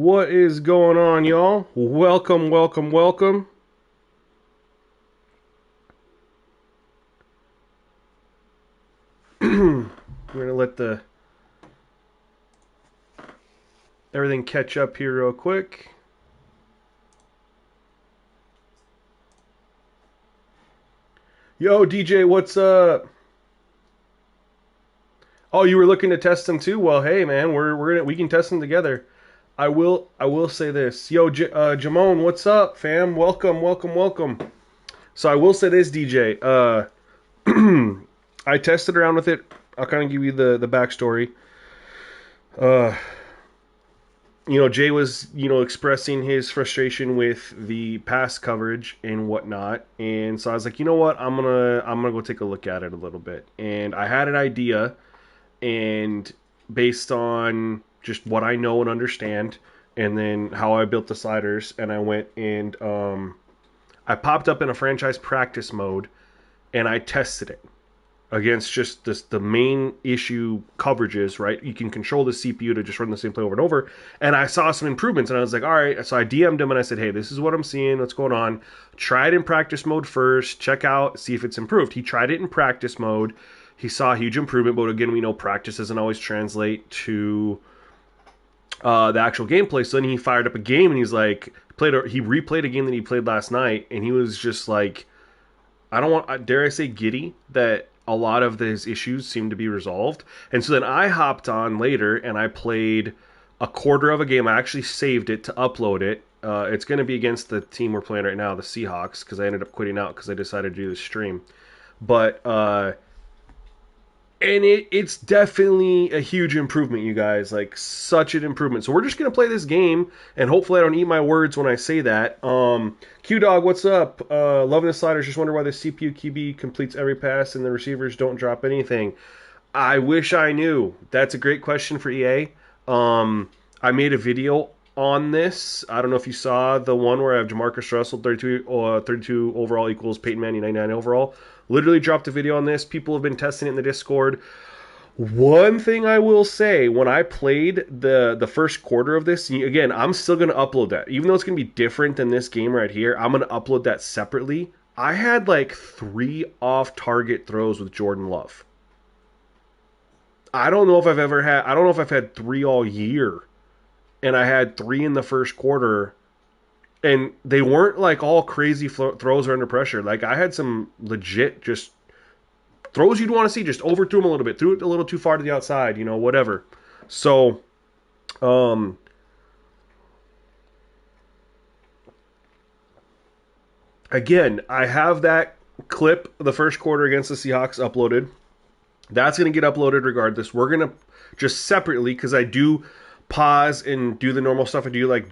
What is going on, y'all? Welcome, welcome, welcome. We're gonna let the everything catch up here real quick. Yo, DJ, what's up? Oh, you were looking to test them too? Well, hey, man, we can test them together. I will say this. Yo, Jamone, what's up, fam? Welcome, welcome, welcome. So I will say this, DJ. I tested around with it. I'll kind of give you the backstory. Uh, Jay was, expressing his frustration with the pass coverage and whatnot, and so I was like, you know what, I'm gonna go take a look at it a little bit, and I had an idea, and based on just what I know and understand, and then how I built the sliders, and I went and I popped up in a franchise practice mode, and I tested it against just the main issue coverages, right? You can control the CPU to just run the same play over and over. And I saw some improvements, and I was like, all right. So I DM'd him, and I said, hey, this is what I'm seeing. What's going on? Try it in practice mode first. Check out, see if it's improved. He tried it in practice mode. He saw a huge improvement, but again, we know practice doesn't always translate to the actual gameplay. So then he fired up a game, and he's like, he replayed a game that he played last night, and he was just like, dare I say, giddy that a lot of his issues seem to be resolved. And so then I hopped on later and I played a quarter of a game. I actually saved it to upload it. It's going to be against the team we're playing right now, the Seahawks, because I ended up quitting out because I decided to do the stream. But and it's definitely a huge improvement, you guys. Like, such an improvement. So we're just going to play this game, and hopefully I don't eat my words when I say that. Q-Dog, what's up? Loving the sliders. Just wonder why the CPU QB completes every pass and the receivers don't drop anything. I wish I knew. That's a great question for EA. I made a video on this. I don't know if you saw the one where I have Jamarcus Russell, 32 overall equals Peyton Manning, 99 overall. Literally dropped a video on this. People have been testing it in the Discord. One thing I will say, when I played the first quarter of this, again, I'm still going to upload that. Even though it's going to be different than this game right here, I'm going to upload that separately. I had like 3 off-target throws with Jordan Love. I don't know if I've had 3 all year. And I had 3 in the first quarter. And they weren't like all crazy throws or under pressure. Like, I had some legit just throws you'd want to see. Just overthrew them a little bit. Threw it a little too far to the outside, whatever. So, again, I have that clip, the first quarter against the Seahawks, uploaded. That's going to get uploaded regardless. We're going to just separately, because I do pause and do the normal stuff I do, like,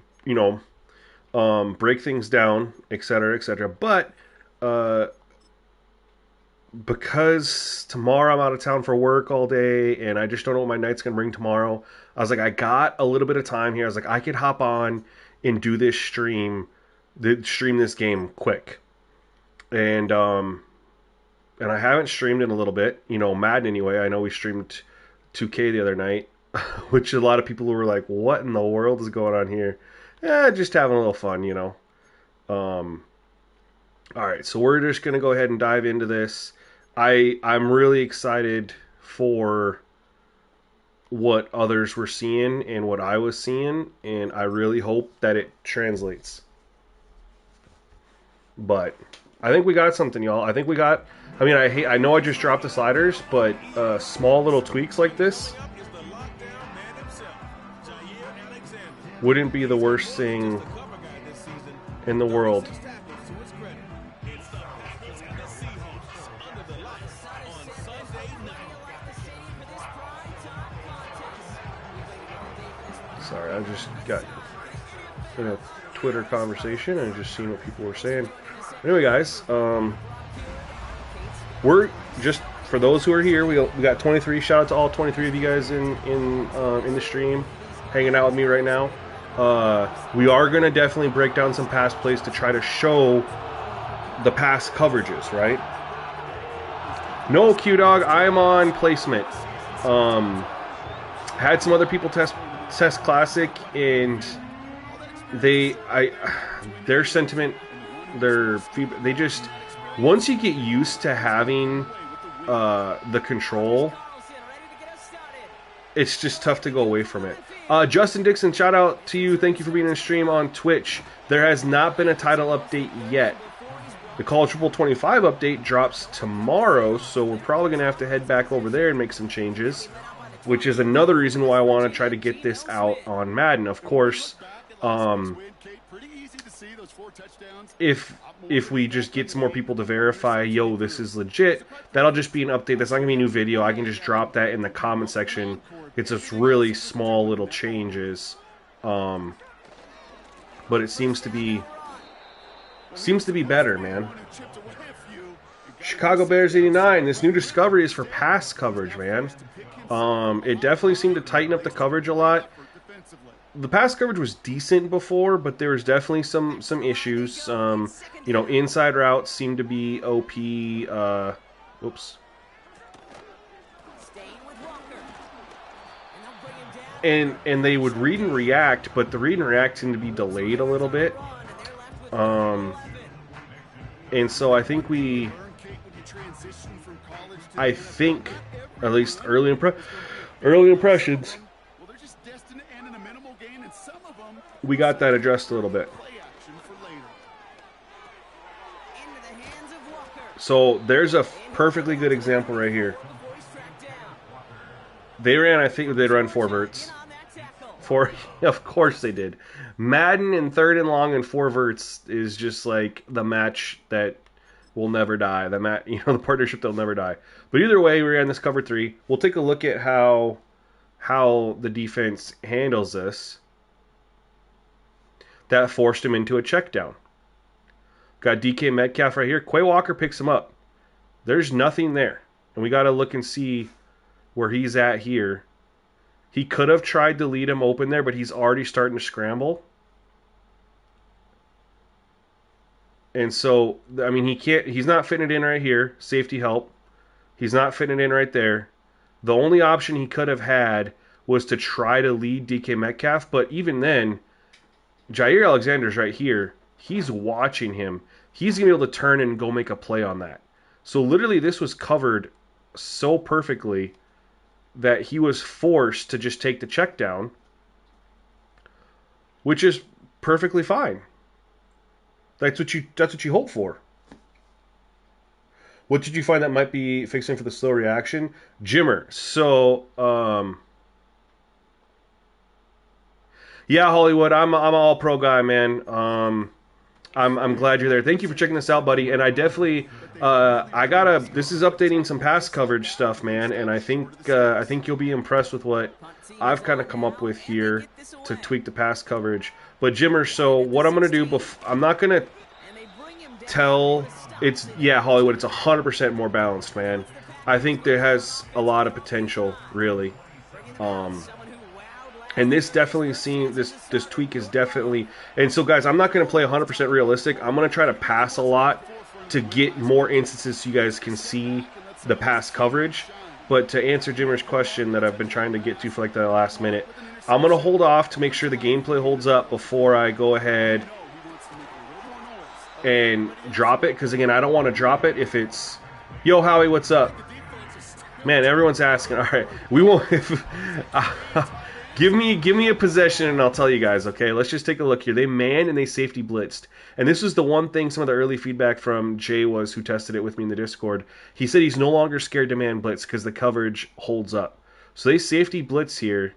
break things down, etc., etc. But because tomorrow I'm out of town for work all day, and I just don't know what my night's gonna bring tomorrow, I was like, I got a little bit of time here. I was like, I could hop on and do this stream this game quick, and I haven't streamed in a little bit. Madden anyway. I know we streamed 2K the other night, which a lot of people were like, "What in the world is going on here?" Just having a little fun, All right, so we're just gonna go ahead and dive into this. I'm really excited for what others were seeing and what I was seeing, and I really hope that it translates. But I think we got something, y'all. I know I just dropped the sliders, but small little tweaks like this wouldn't be the worst thing in the world. Sorry, I just got in a Twitter conversation and just seen what people were saying. Anyway, guys, we're just, for those who are here, we got 23. Shout out to all 23 of you guys in the stream, hanging out with me right now. We are going to definitely break down some pass plays to try to show the pass coverages, right? No, Q-Dog, I'm on placement. Had some other people test Classic, and their sentiment, their feedback, they just, once you get used to having the control, it's just tough to go away from it. Justin Dixon, shout out to you. Thank you for being in the stream on Twitch. There has not been a title update yet. The College Football 25 update drops tomorrow, so we're probably going to have to head back over there and make some changes, which is another reason why I want to try to get this out on Madden. Of course, if we just get some more people to verify, yo, this is legit, that'll just be an update. That's not going to be a new video. I can just drop that in the comment section. It's just really small little changes. But it seems to be better, man. Chicago Bears 89. This new discovery is for pass coverage, man. It definitely seemed to tighten up the coverage a lot. The pass coverage was decent before, but there was definitely some issues. Inside routes seemed to be OP. Oops. And they would read and react, but the read and react seemed to be delayed a little bit. And so I think at least early impressions, we got that addressed a little bit. So there's a perfectly good example right here. I think they'd run 4 verts. Of course they did. Madden and 3rd and long and 4 verts is just like the match that will never die. The partnership that'll never die. But either way, we ran this cover 3. We'll take a look at how the defense handles this. That forced him into a check down. Got DK Metcalf right here. Quay Walker picks him up. There's nothing there. And we got to look and see where he's at here. He could have tried to lead him open there, but he's already starting to scramble. And so, I mean, he's not fitting it in right here. Safety help. He's not fitting it in right there. The only option he could have had was to try to lead DK Metcalf, but even then, Jair Alexander's right here. He's watching him. He's going to be able to turn and go make a play on that. So literally this was covered so perfectly that he was forced to just take the check down, which is perfectly fine. That's what you hope for. What did you find that might be fixing for the slow reaction? Jimmer. So, yeah, Hollywood, I'm an all pro guy, man. I'm glad you're there. Thank you for checking this out, buddy. And I definitely, this is updating some pass coverage stuff, man. And I think you'll be impressed with what I've kind of come up with here to tweak the pass coverage. But Jimmer, so what I'm going to do, I'm not going to tell, Hollywood, it's 100% more balanced, man. I think there has a lot of potential, really. And this definitely this tweak is definitely, and so guys, I'm not going to play 100% realistic. I'm going to try to pass a lot to get more instances so you guys can see the pass coverage. But to answer Jimmer's question that I've been trying to get to for like the last minute, I'm going to hold off to make sure the gameplay holds up before I go ahead and drop it. Because again, I don't want to drop it if it's, yo Howie, what's up? Man, everyone's asking. All right, we won't. Give me a possession and I'll tell you guys, okay? Let's just take a look here. They manned and they safety blitzed. And this was the one thing, some of the early feedback from Jay was, who tested it with me in the Discord. He said he's no longer scared to man blitz because the coverage holds up. So they safety blitz here.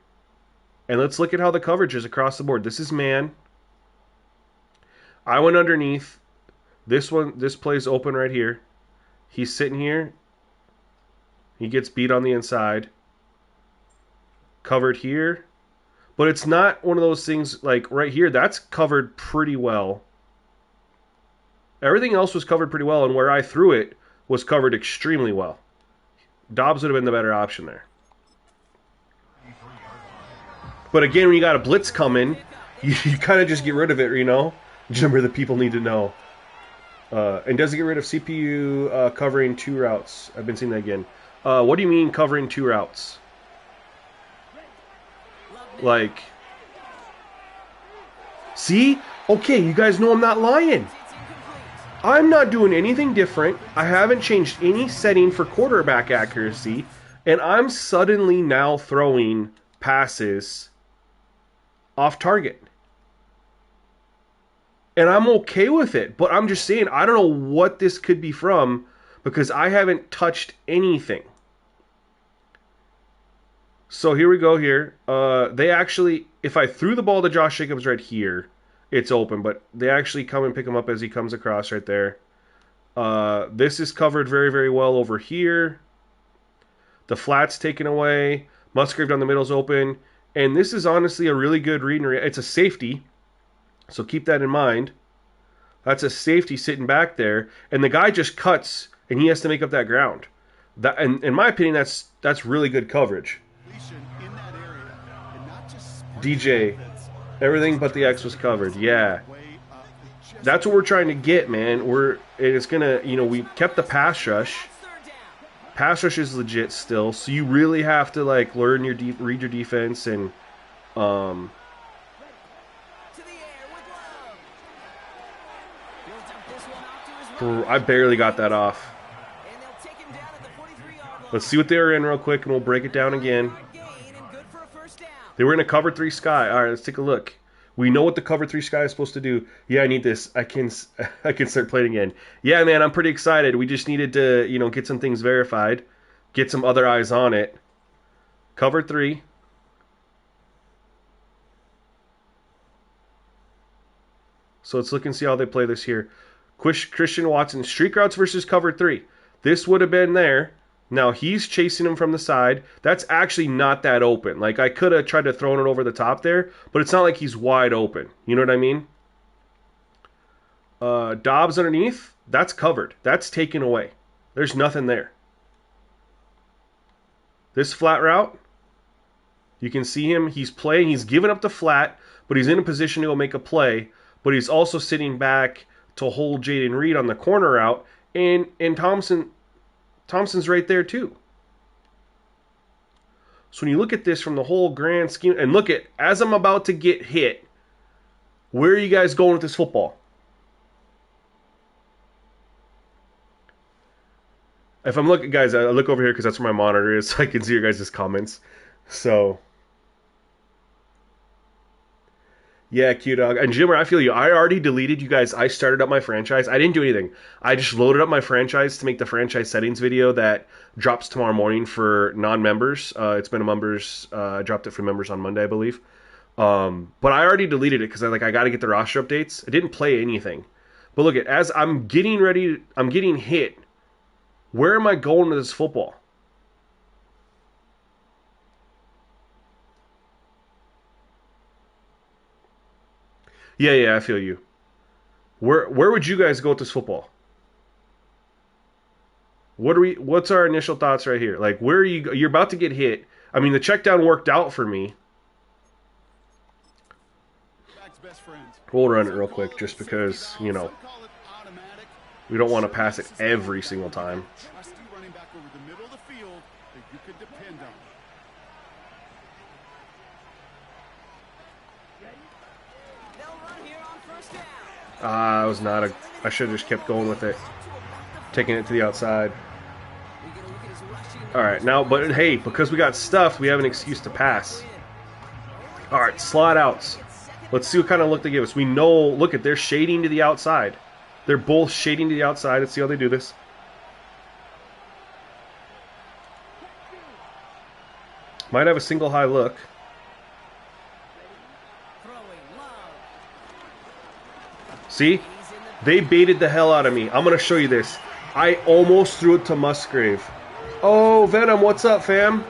And let's look at how the coverage is across the board. This is man. I went underneath. This play's open right here. He's sitting here. He gets beat on the inside. Covered here. But it's not one of those things like right here. That's covered pretty well. Everything else was covered pretty well, and where I threw it was covered extremely well. Dobbs would have been the better option there. But again, when you got a blitz coming, you kind of just get rid of it, you know? Remember, the people need to know. And does it get rid of CPU covering 2 routes? I've been seeing that again. What do you mean covering 2 routes? Like, See? Okay, you guys know I'm not lying. I'm not doing anything different. I haven't changed any setting for quarterback accuracy, and I'm suddenly now throwing passes off target. And I'm okay with it, but I'm just saying I don't know what this could be from because I haven't touched anything. So here we go here. They actually, if I threw the ball to Josh Jacobs right here, it's open, but they actually come and pick him up as he comes across right there. This is covered very, very well over here. The flat's taken away. Musgrave down the middle's open. And this is honestly a really good read and it's a safety, so keep that in mind. That's a safety sitting back there, and the guy just cuts, and he has to make up that ground. That, and in my opinion, that's really good coverage. DJ, everything but the X was covered. Yeah, that's what we're trying to get, man. It's gonna, we kept the pass rush. Pass rush is legit still, so you really have to like learn read your defense and I barely got that off. Let's see what they were in real quick, and we'll break it down again. They were in a cover 3 sky. All right, let's take a look. We know what the cover 3 sky is supposed to do. Yeah, I need this. I can start playing again. Yeah, man, I'm pretty excited. We just needed to, get some things verified, get some other eyes on it. Cover 3. So let's look and see how they play this here. Christian Watson, streak routes versus cover 3. This would have been there. Now he's chasing him from the side. That's actually not that open. Like I could have tried to throw it over the top there, but it's not like he's wide open. You know what I mean? Dobbs underneath, that's covered. That's taken away. There's nothing there. This flat route, you can see him. He's playing. He's giving up the flat, but he's in a position to go make a play. But he's also sitting back to hold Jaden Reed on the corner route, and Thompson's right there too. So when you look at this from the whole grand scheme, and look at, as I'm about to get hit, where are you guys going with this football? If I'm looking, guys, I look over here because that's where my monitor is, so I can see your guys' comments. So, yeah, Q-Dog. And Jimmer, I feel you. I already deleted you guys. I started up my franchise. I didn't do anything. I just loaded up my franchise to make the franchise settings video that drops tomorrow morning for non-members. It's been a members. I dropped it for members on Monday, I believe. But I already deleted it because I got to get the roster updates. I didn't play anything. But look, as I'm getting ready, I'm getting hit. Where am I going with this football? Yeah, I feel you. Where would you guys go with this football? What's our initial thoughts right here? Like, where are you? You're about to get hit. I mean, the check down worked out for me. We'll run it real quick just because, we don't want to pass it every single time. I was not a... I should have just kept going with it. Taking it to the outside. Alright, now, but hey, because we got stuffed, we have an excuse to pass. Alright, slot outs. Let's see what kind of look they give us. We know, look at, they're shading to the outside. They're both shading to the outside. Let's see how they do this. Might have a single high look. See? They baited the hell out of me. I'm going to show you this. I almost threw it to Musgrave. Oh, Venom, what's up, fam?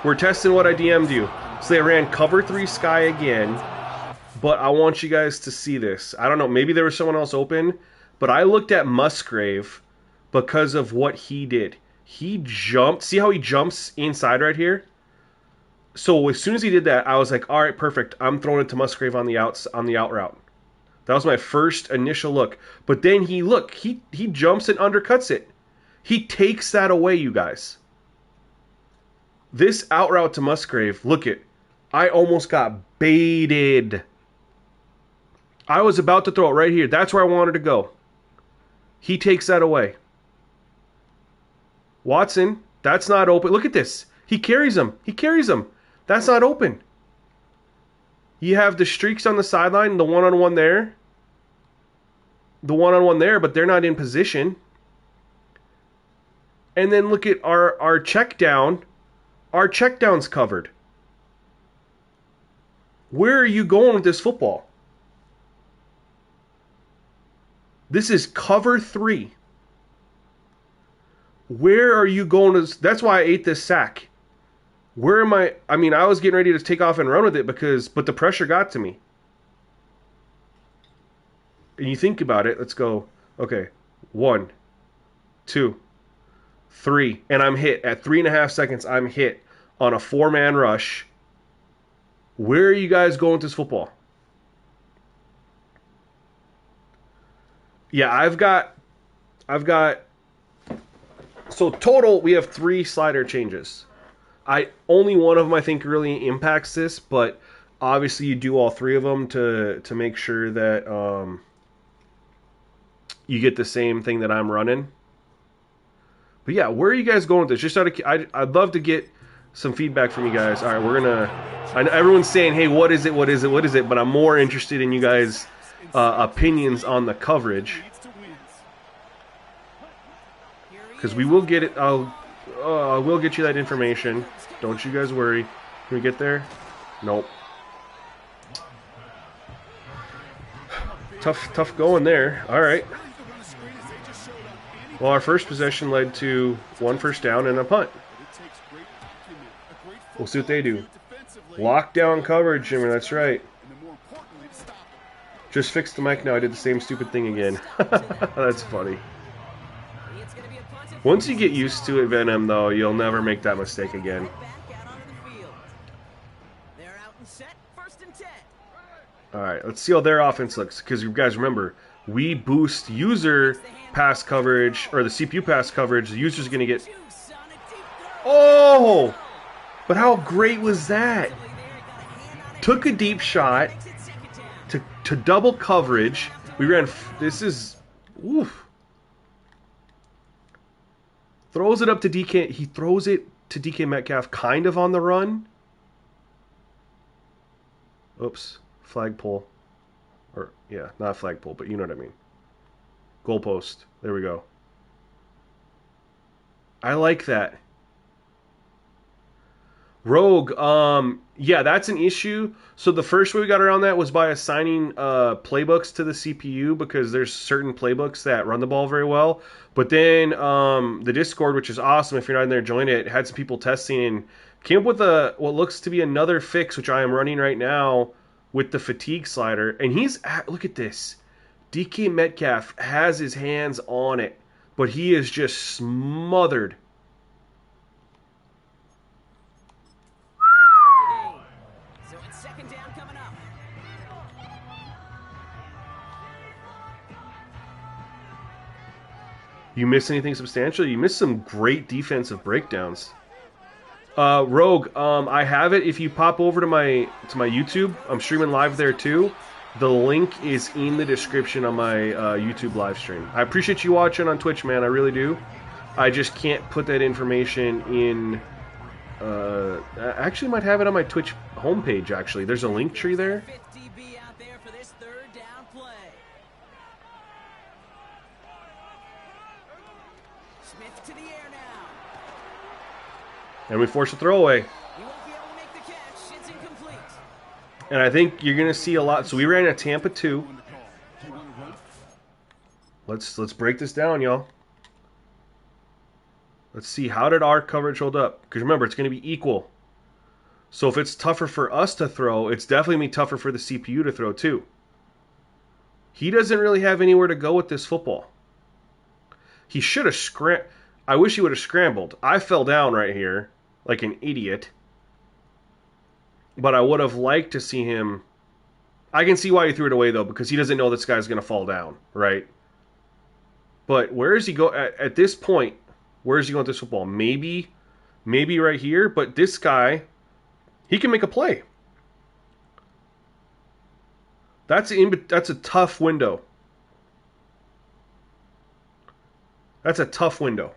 We're testing what I DM'd you. So they ran cover 3 sky again. But I want you guys to see this. I don't know. Maybe there was someone else open. But I looked at Musgrave because of what he did. He jumped. See how he jumps inside right here? So as soon as he did that, I was like, all right, perfect. I'm throwing it to Musgrave on the out route. That was my first initial look. But then he jumps and undercuts it. He takes that away, you guys. This out route to Musgrave, look it. I almost got baited. I was about to throw it right here. That's where I wanted to go. He takes that away. Watson, that's not open. Look at this. He carries him. He carries him. That's not open. You have the streaks on the sideline, the one-on-one there. The one-on-one there, but they're not in position. And then look at our check down. Our check down's covered. Where are you going with this football? This is cover 3. Where are you going to... That's why I ate this sack. Where am I... I mean, I was getting ready to take off and run with it but the pressure got to me. And you think about it. Let's go. Okay. 1, 2, 3. And I'm hit. At 3.5 seconds, I'm hit on a 4-man rush. Where are you guys going with this football? Yeah, I've got... So total, we have 3 slider changes. Only one of them I think really impacts this, but obviously you do all 3 of them to make sure that you get the same thing that I'm running. But yeah, where are you guys going with this? Just I'd love to get some feedback from you guys. All right, we're gonna. I know everyone's saying, "Hey, what is it? What is it? What is it?" But I'm more interested in you guys' opinions on the coverage. Because we will get it. I will get you that information. Don't you guys worry. Can we get there? Nope. Tough going there. All right. Well, our first possession led to 1 first down and a punt. We'll see what they do. Lockdown coverage, Jimmy. That's right. Just fixed the mic now. I did the same stupid thing again. That's funny. Once you get used to it, Venom, though, you'll never make that mistake again. All right, let's see how their offense looks. Because you guys remember, we boost user pass coverage, or the CPU pass coverage. The user's going to get... Oh! But how great was that? Took a deep shot to double coverage. We ran... This is... Oof. Throws it up to DK. He throws it to DK Metcalf kind of on the run. Oops. Flagpole. Or, yeah, not flagpole, but you know what I mean. Goalpost. There we go. I like that. Rogue, yeah, that's an issue. So the first way we got around that was by assigning playbooks to the CPU, because there's certain playbooks that run the ball very well. But then the Discord, which is awesome, if you're not in there, join it, had some people testing and came up with what looks to be another fix, which I am running right now with the fatigue slider. And look at this. DK Metcalf has his hands on it, but he is just smothered. So it's second down coming up. You miss anything substantial? You missed some great defensive breakdowns. Rogue, I have it. If you pop over to my YouTube, I'm streaming live there too. The link is in the description on my YouTube live stream. I appreciate you watching on Twitch, man. I really do. I just can't put that information in. I actually might have it on my Twitch homepage. Actually, there's a link tree there. And we force a throwaway. And I think you're going to see a lot. So we ran a Tampa 2. Let's break this down, y'all. Let's see, how did our coverage hold up? Because remember, it's going to be equal. So if it's tougher for us to throw, it's definitely going to be tougher for the CPU to throw too. He doesn't really have anywhere to go with this football. He should have I wish he would have scrambled. I fell down right here like an idiot. But I would have liked to see him... I can see why he threw it away, though, because he doesn't know this guy's going to fall down, right? But where is he go at this point? Where is he going with this football? Maybe right here, but this guy, he can make a play. That's a tough window. That's a tough window.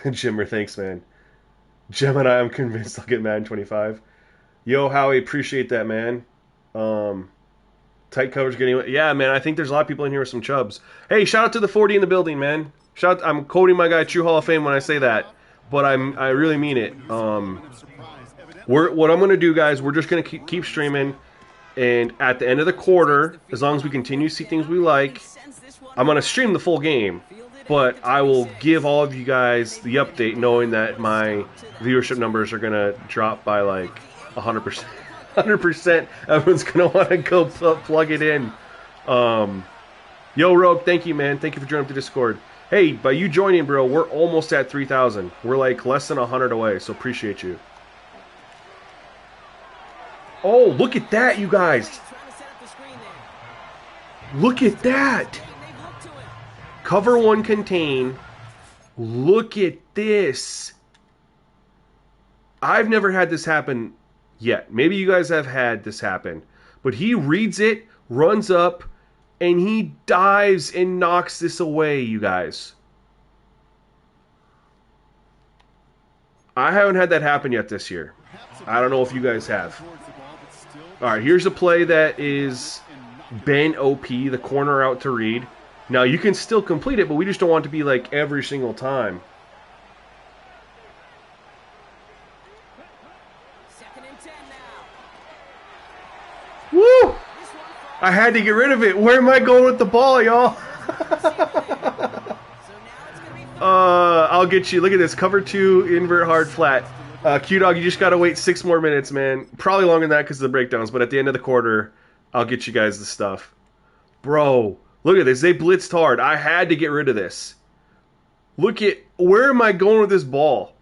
Jimmer, thanks, man. Gemini, I'm convinced I'll get Madden 25. Yo, Howie, appreciate that, man. Tight coverage getting... Yeah, man, I think there's a lot of people in here with some chubs. Hey, shout out to the 40 in the building, man. I'm quoting my guy, True Hall of Fame, when I say that. But I really mean it. What I'm going to do, guys, we're just going to keep streaming. And at the end of the quarter, as long as we continue to see things we like, I'm going to stream the full game. But I will give all of you guys the update knowing that my viewership numbers are going to drop by like 100%. 100%. Everyone's going to want to go plug it in. Yo, Rogue, thank you, man. Thank you for joining up the Discord. Hey, by you joining, bro, we're almost at 3,000. We're like less than 100 away, so appreciate you. Oh, look at that, you guys. Look at that. Cover one contain. Look at this. I've never had this happen yet. Maybe you guys have had this happen. But he reads it, runs up, and he dives and knocks this away, you guys. I haven't had that happen yet this year. I don't know if you guys have. Alright, here's a play that is Ben OP, the corner out to read. Now, you can still complete it, but we just don't want it to be like every single time. Second and 10 now. Woo! I had to get rid of it. Where am I going with the ball, y'all? I'll get you. Look at this. Cover 2, invert hard flat. Q-Dog, you just got to wait 6 more minutes, man. Probably longer than that because of the breakdowns, but at the end of the quarter, I'll get you guys the stuff. Bro, look at this. They blitzed hard. I had to get rid of this. Look at, where am I going with this ball?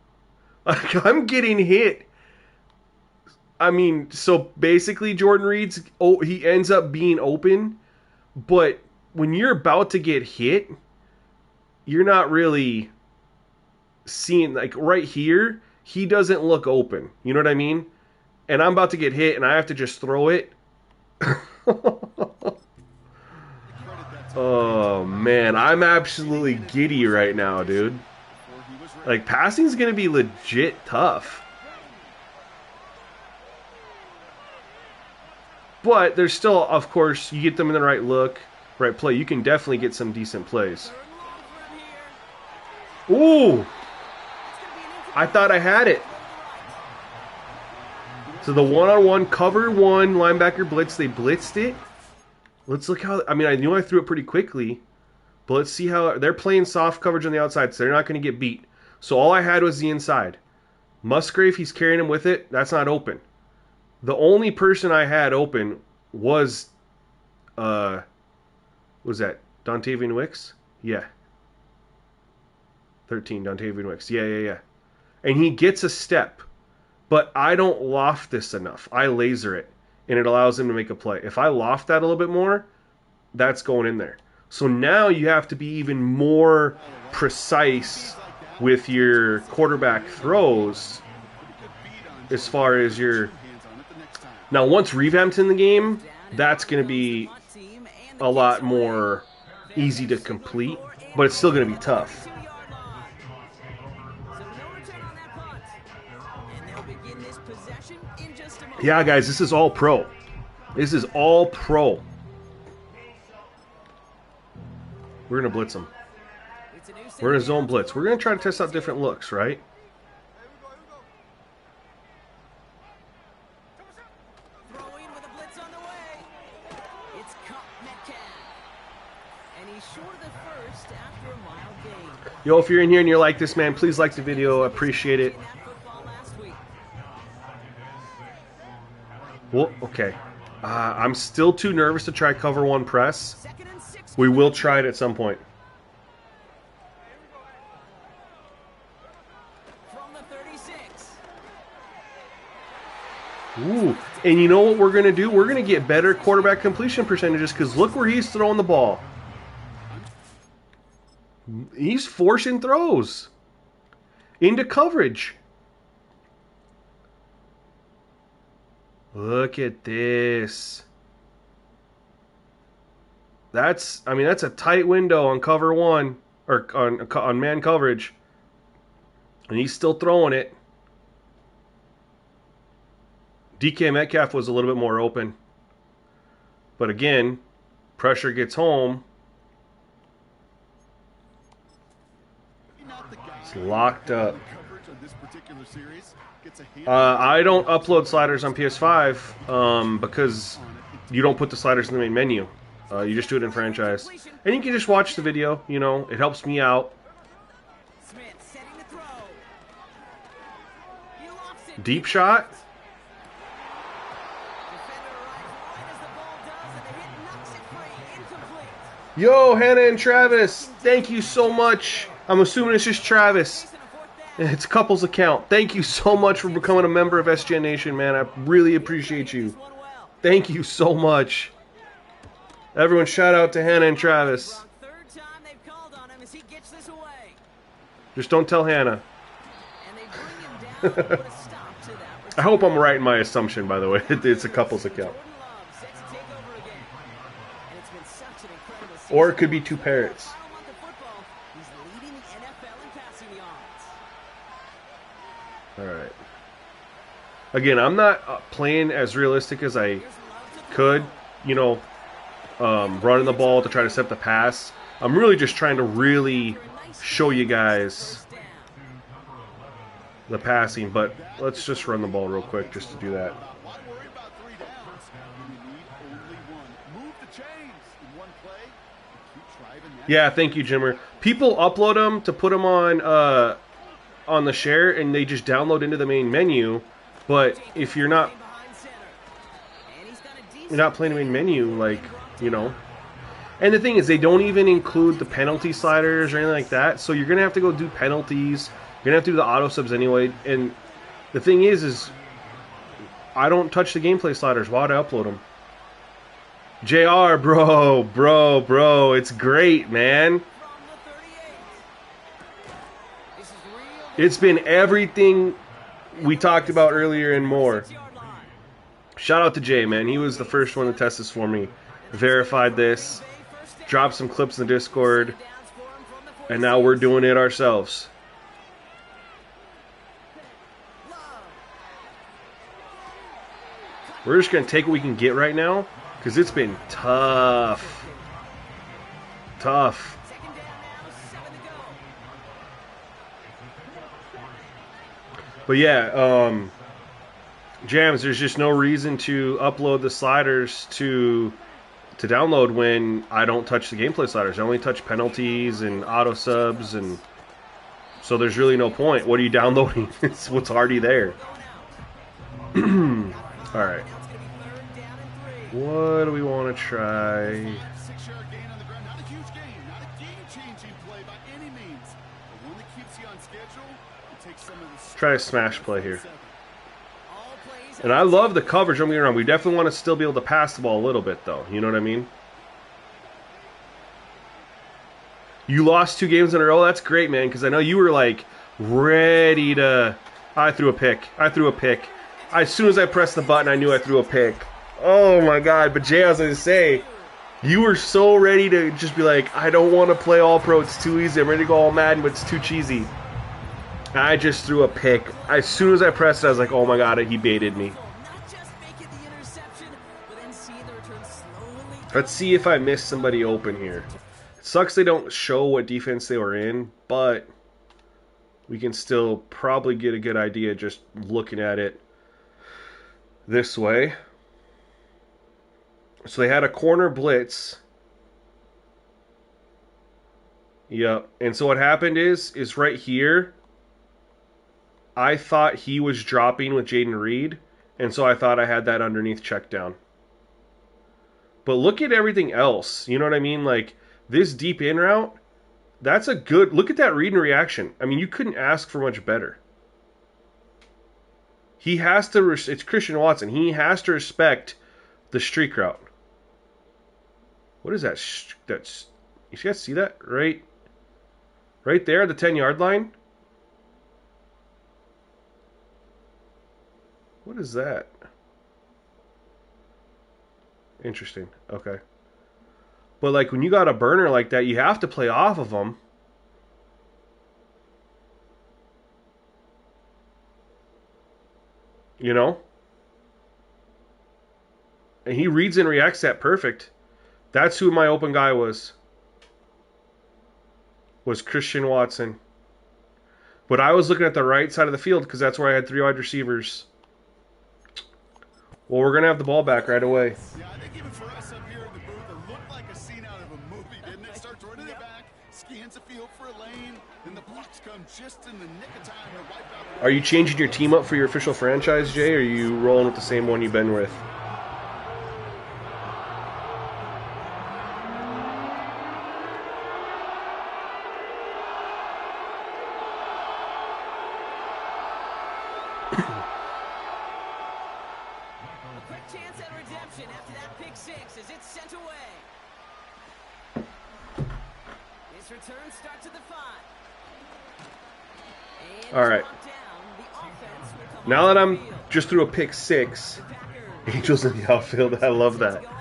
Like, I'm getting hit. I mean, so basically Jordan Reed's, he ends up being open, but when you're about to get hit, you're not really seeing, like right here, he doesn't look open. You know what I mean? And I'm about to get hit and I have to just throw it. Oh, man. I'm absolutely giddy right now, dude. Like, passing's going to be legit tough. But there's still, of course, you get them in the right look, right play. You can definitely get some decent plays. Ooh! I thought I had it. So the one-on-one cover one linebacker blitz, they blitzed it. Let's look how, I mean, I knew I threw it pretty quickly, but let's see how, they're playing soft coverage on the outside, so they're not going to get beat. So all I had was the inside. Musgrave, he's carrying him with it. That's not open. The only person I had open was, what was that, Dontavian Wicks? Yeah. 13, Dontavian Wicks. Yeah. And he gets a step, but I don't loft this enough. I laser it, and it allows him to make a play. If I loft that a little bit more, that's going in there. So now you have to be even more precise with your quarterback throws as far as your... Now, once Revamp's in the game, that's going to be a lot more easy to complete, but it's still going to be tough. Yeah, guys, this is all pro. This is all pro. We're going to blitz them. We're going to zone blitz. We're going to try to test out different looks, right? Yo, if you're in here and you're like this, man, please like the video. I appreciate it. Well, okay. I'm still too nervous to try cover one press. We will try it at some point. Ooh, and you know what we're going to do? We're going to get better quarterback completion percentages because look where he's throwing the ball. He's forcing throws into coverage. Look at this. That's a tight window on cover one or on man coverage, and he's still throwing it. DK Metcalf was a little bit more open, but again, pressure gets home. It's locked up. I don't upload sliders on PS5 because you don't put the sliders in the main menu. You just do it in franchise. And you can just watch the video, you know, it helps me out. Deep shot. Yo, Hannah and Travis, thank you so much. I'm assuming it's just Travis. It's couples account. Thank you so much for becoming a member of SGN Nation, man. I really appreciate you. Thank you so much. Everyone, shout out to Hannah and Travis. Just don't tell Hannah. I hope I'm right in my assumption, by the way. It's a couples account. Or it could be two parrots. Alright. Again, I'm not playing as realistic as I could, you know, running the ball to try to set the pass. I'm really just trying to really show you guys the passing, but let's just run the ball real quick just to do that. Yeah, thank you, Jimmer. People upload them to put them on the share, and they just download into the main menu. But if you're not playing the main menu, like, you know. And the thing is, they don't even include the penalty sliders or anything like that. So you're gonna have to go do penalties. You're gonna have to do the auto subs anyway. And the thing is I don't touch the gameplay sliders. Why would I upload them? JR, bro, it's great, man. It's been everything we talked about earlier and more. Shout out to Jay, man. He was the first one to test this for me. Verified this. Dropped some clips in the Discord. And now we're doing it ourselves. We're just going to take what we can get right now. Because it's been tough. Tough. But yeah, Jams, there's just no reason to upload the sliders to download when I don't touch the gameplay sliders. I only touch penalties and auto subs, and so there's really no point. What are you downloading? It's what's already there. Alright. What do we want to try? Try a smash play here. And I love the coverage. Don't get me wrong. We definitely want to still be able to pass the ball a little bit, though. You know what I mean? You lost 2 games in a row? That's great, man, because I know you were, like, ready to... I threw a pick. As soon as I pressed the button, I knew I threw a pick. Oh, my God. But, Jay, I was going to say, you were so ready to just be like, I don't want to play All-Pro. It's too easy. I'm ready to go all Madden, but it's too cheesy. I just threw a pick. As soon as I pressed it, I was like, oh, my God, he baited me. Let's see if I missed somebody open here. It sucks they don't show what defense they were in, but we can still probably get a good idea just looking at it this way. So they had a corner blitz. Yep. And so what happened is right here, I thought he was dropping with Jaden Reed, and so I thought I had that underneath check down. But look at everything else. You know what I mean? Like, this deep in route, that's a good... Look at that read and reaction. I mean, you couldn't ask for much better. He has to... It's Christian Watson. He has to respect the streak route. What is that? That's... You guys see that? Right there, the 10-yard line? What is that? Interesting. Okay. But like when you got a burner like that, you have to play off of them. You know? And he reads and reacts that perfect. That's who my open guy was. Was Christian Watson. But I was looking at the right side of the field because that's where I had 3 wide receivers. Well, we're going to have the ball back right away. Yeah, I think even for us up here in the booth, it looked like a scene out of a movie, didn't it? Starts running it back, scans the field for a lane, and the blocks come just in the nick of time to wipe out. Are you changing your team up for your official franchise, Jay, or are you rolling with the same one you've been with? A quick chance at redemption after that pick six as it's sent away. His return starts at the 5. And All right. brought down. The offense will come Now that onto I'm the field. just through a pick 6, The Packers Angels in the outfield, I love that. go on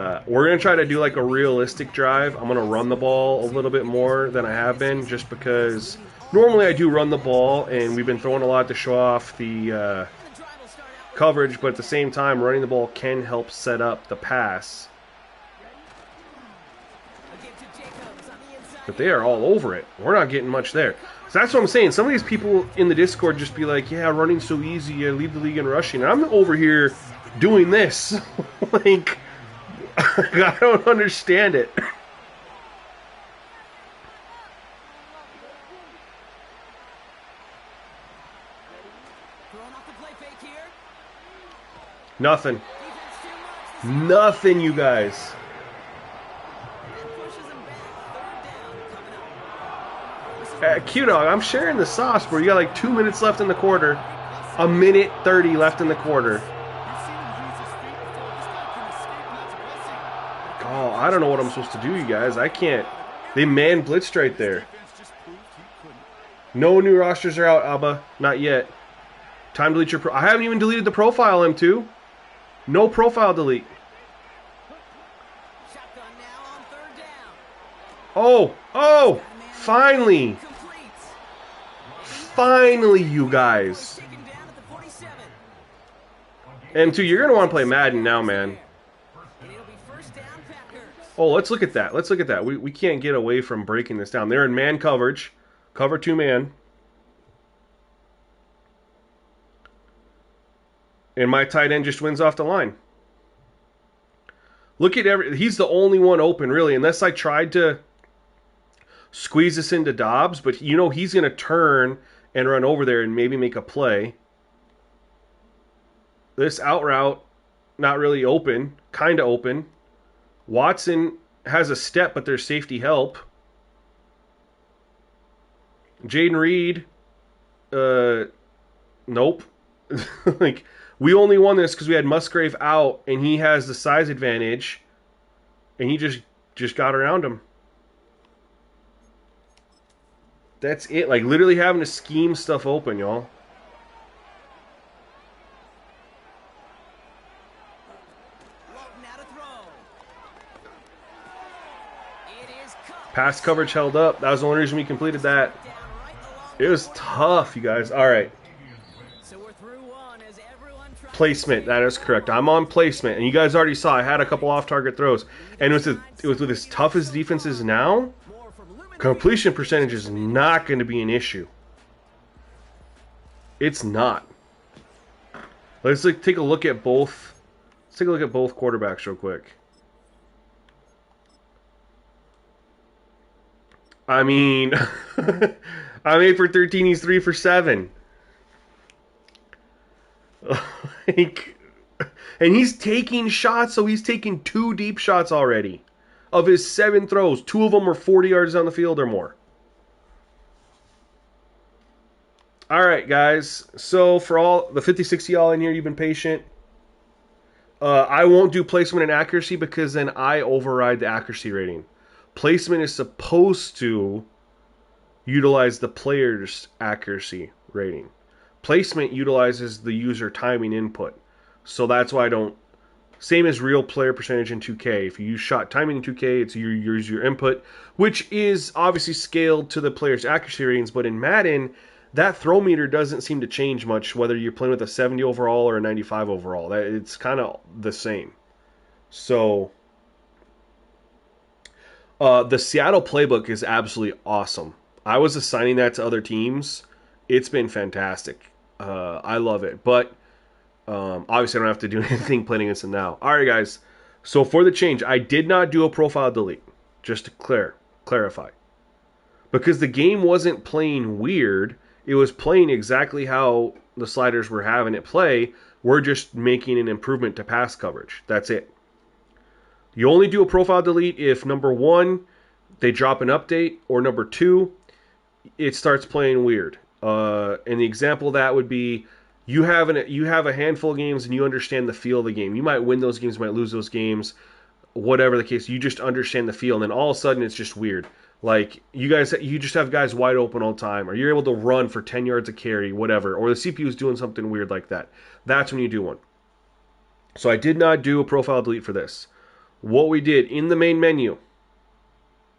offense. We're going to try to do like a realistic drive. I'm going to run the ball a little bit more than I have been just because normally I do run the ball and we've been throwing a lot to show off the The drive will start out with coverage, but at the same time, running the ball can help set up the pass. a give to Jacobs on the inside. But they are all over it. We're not getting much there. So that's what I'm saying. Some of these people in the Discord just be like, yeah, running's so easy. I lead the league in rushing. And I'm over here doing this. Like, I don't understand it. Throwing off the play fake here. Nothing. Defense too much. Nothing, you guys. That pushes him back. 3rd down coming up. Q-Dog, I'm sharing the sauce, bro. You got like 2 minutes left in the quarter. 1:30 left in the quarter. You've seen him use his feet before. This guy can escape, and that's a blessing. Oh, I don't know what I'm supposed to do, you guys. I can't. They man blitzed right there. Defense just proved he couldn't. No new rosters are out, Abba. Not yet. Time to delete your I haven't even deleted the profile, M2. No profile delete. Shotgun now on 3rd down. Oh, finally. Completes. Finally, you guys. Taken down at the 47. M2, you're going to want to play Madden now, man. And it'll be 1st down Packers. Oh, let's look at that. Let's look at that. We can't get away from breaking this down. They're in man coverage. Cover 2 man. And my tight end just wins off the line. Look at he's the only one open, really, unless I tried to squeeze this into Dobbs, but you know he's going to turn and run over there and maybe make a play. This out route, not really open, kind of open. Watson has a step, but there's safety help. Jaden Reed, nope. Like, we only won this because we had Musgrave out, and he has the size advantage, and he just got around him. That's it. Like, literally having to scheme stuff open, y'all. Now to throw. It is caught. Pass coverage held up. That was the only reason we completed that. Down right along. It was tough, you guys. All right. So we're through one as everyone tries. Placement. That is correct. I'm on placement. And you guys already saw I had a couple off-target throws. And it was with as tough as defense is now, More from Lumen. completion percentage is not going to be an issue. It's not. Let's take a look at both. Let's take a look at both quarterbacks real quick. I mean, I'm 8 for 13. He's 3 for 7. Like, and he's taking shots, so he's taking 2 deep shots already. Of his 7 throws, 2 of them were 40 yards on the field or more. All right, guys. So for all the 50, 60 y'all in here, you've been patient. I won't do placement and accuracy because then I override the accuracy rating. Placement is supposed to utilize the player's accuracy rating. Placement utilizes the user timing input. So that's why I don't Same as real player percentage in 2K. If you use shot timing in 2K, it's your input, which is obviously scaled to the player's accuracy ratings. But in Madden, that throw meter doesn't seem to change much whether you're playing with a 70 overall or a 95 overall. It's kind of the same. So the Seattle playbook is absolutely awesome. I was assigning that to other teams. It's been fantastic. I love it. But obviously, I don't have to do anything playing against them now. All right, guys. So for the change, I did not do a profile delete. Just to clarify. Because the game wasn't playing weird. It was playing exactly how the sliders were having it play. We're just making an improvement to pass coverage. That's it. You only do a profile delete if, number one, they drop an update, or number two, it starts playing weird. And the example of that would be you have a handful of games and you understand the feel of the game. You might win those games, you might lose those games, whatever the case. You just understand the feel, and then all of a sudden it's just weird. Like you just have guys wide open all the time, or you're able to run for 10 yards a carry, whatever, or the CPU is doing something weird like that. That's when you do one. So I did not do a profile delete for this. What we did in the main menu.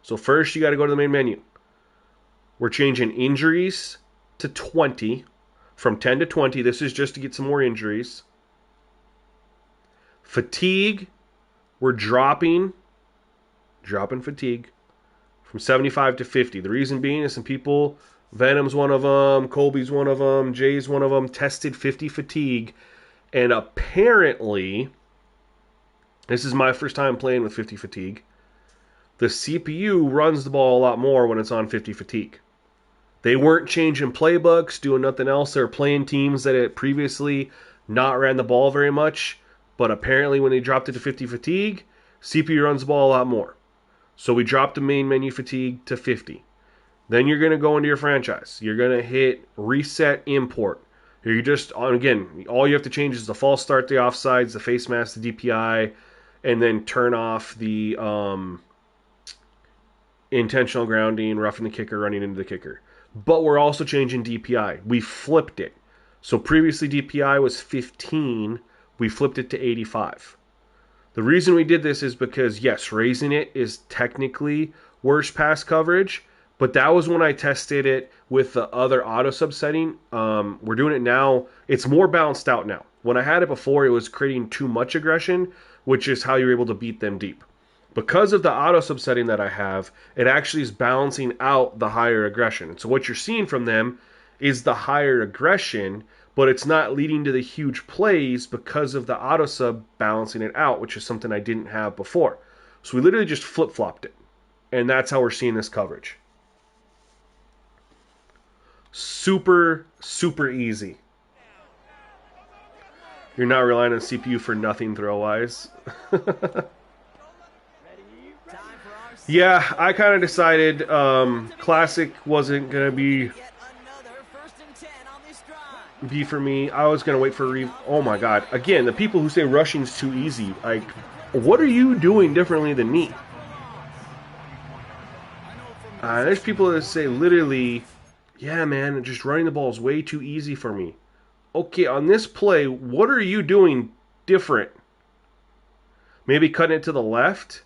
So first you got to go to the main menu. We're changing injuries to 20. From 10 to 20. This is just to get some more injuries. Fatigue. We're dropping fatigue from 75 to 50. The reason being is some people, Venom's one of them, Colby's one of them, Jay's one of them, tested 50 fatigue. And apparently, this is my first time playing with 50 fatigue, the CPU runs the ball a lot more when it's on 50 fatigue. They weren't changing playbooks, doing nothing else. They were playing teams that had previously not ran the ball very much. But apparently when they dropped it to 50 fatigue, CPU runs the ball a lot more. So we dropped the main menu fatigue to 50. Then you're going to go into your franchise. You're going to hit reset import. You're just, again, all you have to change is the false start, the offsides, the face mask, the DPI, and then turn off the intentional grounding, roughing the kicker, running into the kicker. But we're also changing DPI. We flipped it. So previously DPI was 15. We flipped it to 85. The reason we did this is because, yes, raising it is technically worse pass coverage, but that was when I tested it with the other auto subsetting. We're doing it now. It's more balanced out now. When I had it before, it was creating too much aggression, which is how you're able to beat them deep. Because of the auto subsetting that I have, it actually is balancing out the higher aggression. And so what you're seeing from them is the higher aggression, but it's not leading to the huge plays because of the auto sub balancing it out, which is something I didn't have before. So we literally just flip-flopped it. And that's how we're seeing this coverage. Super, super easy. You're not relying on CPU for nothing throw-wise. Yeah, I kind of decided Classic wasn't going to be for me. I was going to wait for oh my god. Again, the people who say rushing's too easy, like, what are you doing differently than me? There's people that say literally, yeah man, just running the ball is way too easy for me. Okay, on this play, what are you doing different? Maybe cutting it to the left?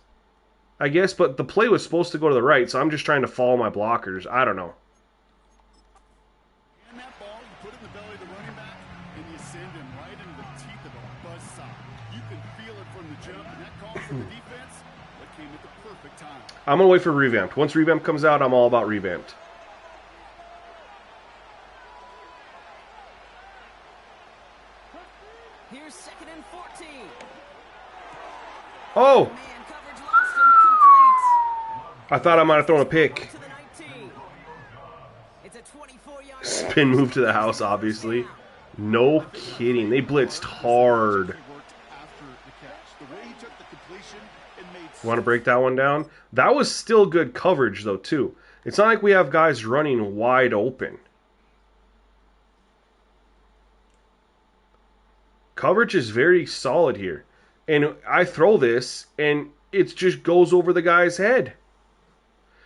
I guess, but the play was supposed to go to the right, so I'm just trying to follow my blockers. I don't know. And that ball, you put it in the belly of the running back, and you send him right into the teeth of a buzzsaw. You can feel it from the jump, and that call from the defense, that came at the perfect time. I'm going to wait for Revamped. Once Revamped comes out, I'm all about Revamped. Here's 2nd and 14. Oh! Man coverage lost and complete. I thought I might have thrown a pick. To the 19. It's a 24-yard Spin move to the house, obviously. No kidding. They blitzed hard. Want to break that one down? That was still good coverage, though, too. It's not like we have guys running wide open. Coverage is very solid here. And I throw this, and it just goes over the guy's head.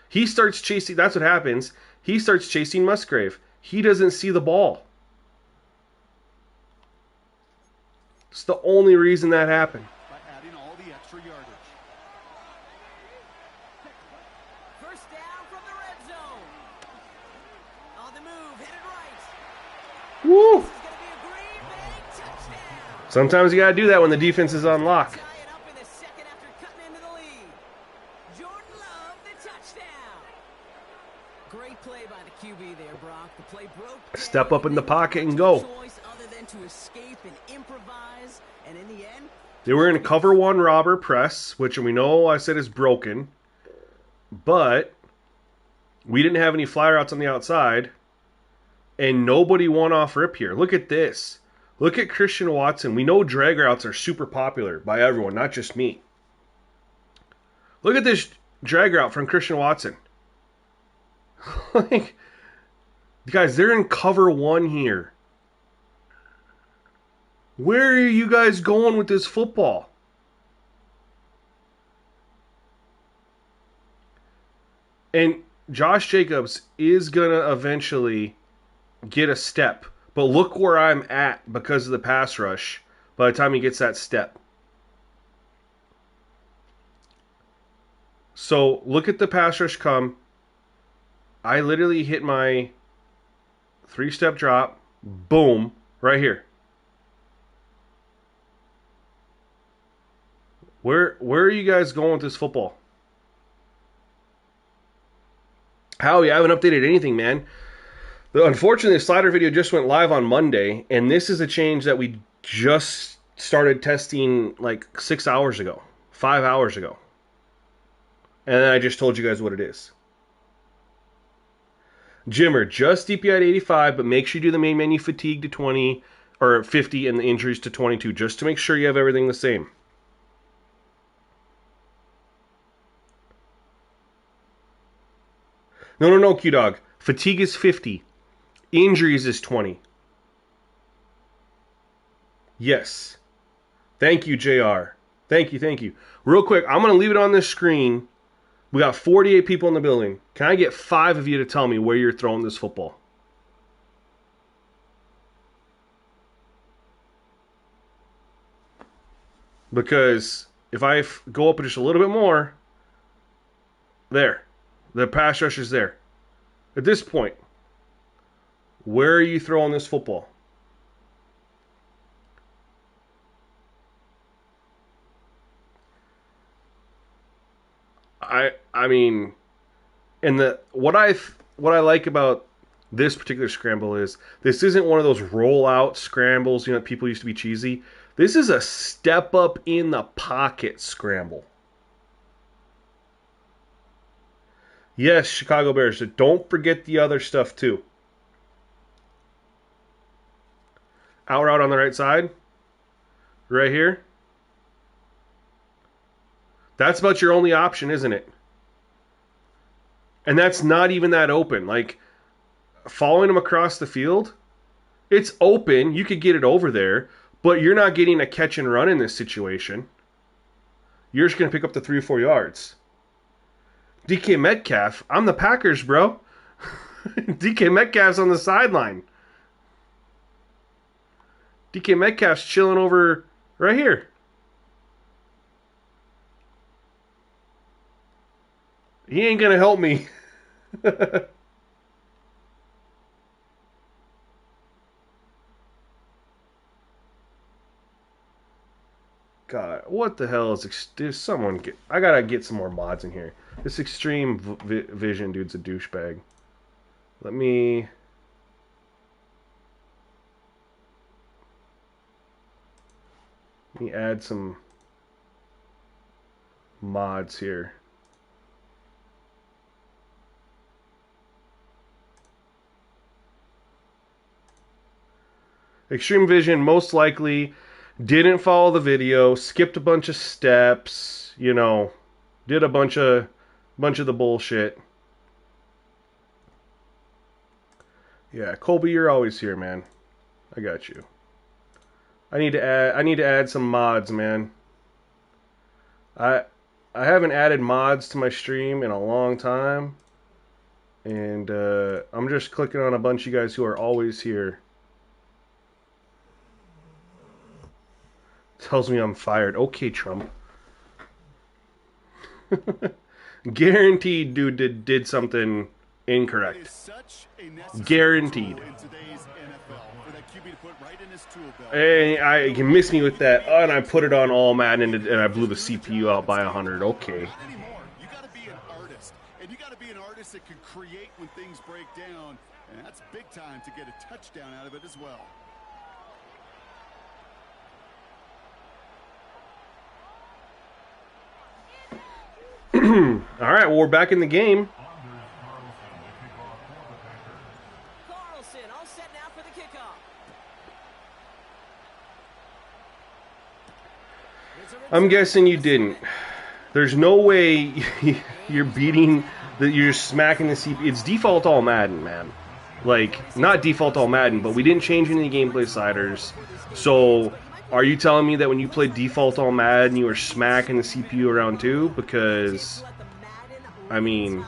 He starts chasing. That's what happens. He starts chasing Musgrave. He doesn't see the ball. It's the only reason that happened. By extra yardage. First down from the red zone. On the move, headed right. Woo! This is going to be a Green Bay touchdown. Sometimes you gotta do that when the defense is on lock. Tie it up in the second after cutting into the lead. Jordan Love, the touchdown. Great play by the QB there, Brock. The play broke down. Step up in the They pocket and had go. no choice other than to escape and improvise, and in the end, They were in cover one robber press, which we know I said is broken, but we didn't have any fly routes on the outside, and nobody won off rip here. Look at this. Look at Christian Watson. We know drag routes are super popular by everyone, not just me. Look at this drag route from Christian Watson. Like, guys, they're in cover one here. Where are you guys going with this football? And Josh Jacobs is going to eventually get a step. But look where I'm at because of the pass rush by the time he gets that step. So look at the pass rush come. I literally hit my 3-step drop. Boom. Right here. Where are you guys going with this football? Howie, I haven't updated anything, man. Unfortunately, the slider video just went live on Monday, and this is a change that we just started testing like 6 hours ago, 5 hours ago. And then I just told you guys what it is. Jimmer, just DPI to 85, but make sure you do the main menu fatigue to 20 or 50 and the injuries to 22, just to make sure you have everything the same. No, Q-Dog. Fatigue is 50. Injuries is 20. Yes. Thank you, JR. Thank you. Real quick, I'm going to leave it on this screen. We got 48 people in the building. Can I get 5 of you to tell me where you're throwing this football? Because if I go up just a little bit more, there. The pass rush is there. At this point, where are you throwing this football? I mean, and what I like about this particular scramble is this isn't one of those rollout scrambles, that people used to be cheesy. This is a step up in the pocket scramble. Yes, Chicago Bears. Don't forget the other stuff too. Out route on the right side. Right here. That's about your only option, isn't it? And that's not even that open. Like, following him across the field, it's open. You could get it over there, but you're not getting a catch and run in this situation. You're just going to pick up the 3 or 4 yards. DK Metcalf, I'm the Packers, bro. DK Metcalf's on the sideline. DK Metcalf's chilling over right here. He ain't going to help me. God, what the hell is someone get? I gotta get some more mods in here. This extreme vision dude's a douchebag. Let me add some mods here. Extreme vision most likely didn't follow the video, skipped a bunch of steps, did a bunch of the bullshit. Yeah, Colby, you're always here, man. I got you. I need to add some mods, man. I haven't added mods to my stream in a long time. And I'm just clicking on a bunch of you guys who are always here. Tells me I'm fired. Okay, Trump. Guaranteed, dude did something It incorrect. is such a necessary Guaranteed. tool in today's NFL for that QB to put right in his tool belt. And I can miss me with that. Oh, and I put it on all Madden and I blew the CPU out by 100. Okay. Not anymore. You got to be an artist, and you got to be an artist that can create when things break down, and that's big time to get a touchdown out of it as well. All right, well, we're back in the game. Carlson, all set now for the kickoff. I'm guessing you didn't. There's no way you're beating, that you're smacking the CPU. It's default all Madden, man. Like, not default all Madden, but we didn't change any gameplay sliders. So, are you telling me that when you played default all Madden, you were smacking the CPU around too? Because, I mean,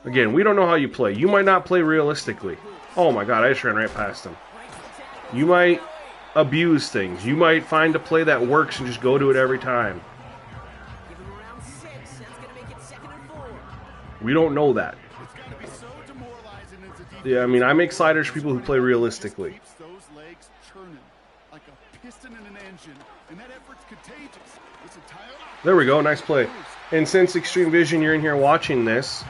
again, we don't know how you play. You might not play realistically. Oh my god, I just ran right past him. You might abuse things. You might find a play that works and just go to it every time. We don't know that. Yeah, I mean, I make sliders for people who play realistically. Those legs churning like a piston in an engine, and that effort's contagious. This entire There we go, nice play. And since Extreme Vision, you're in here watching this,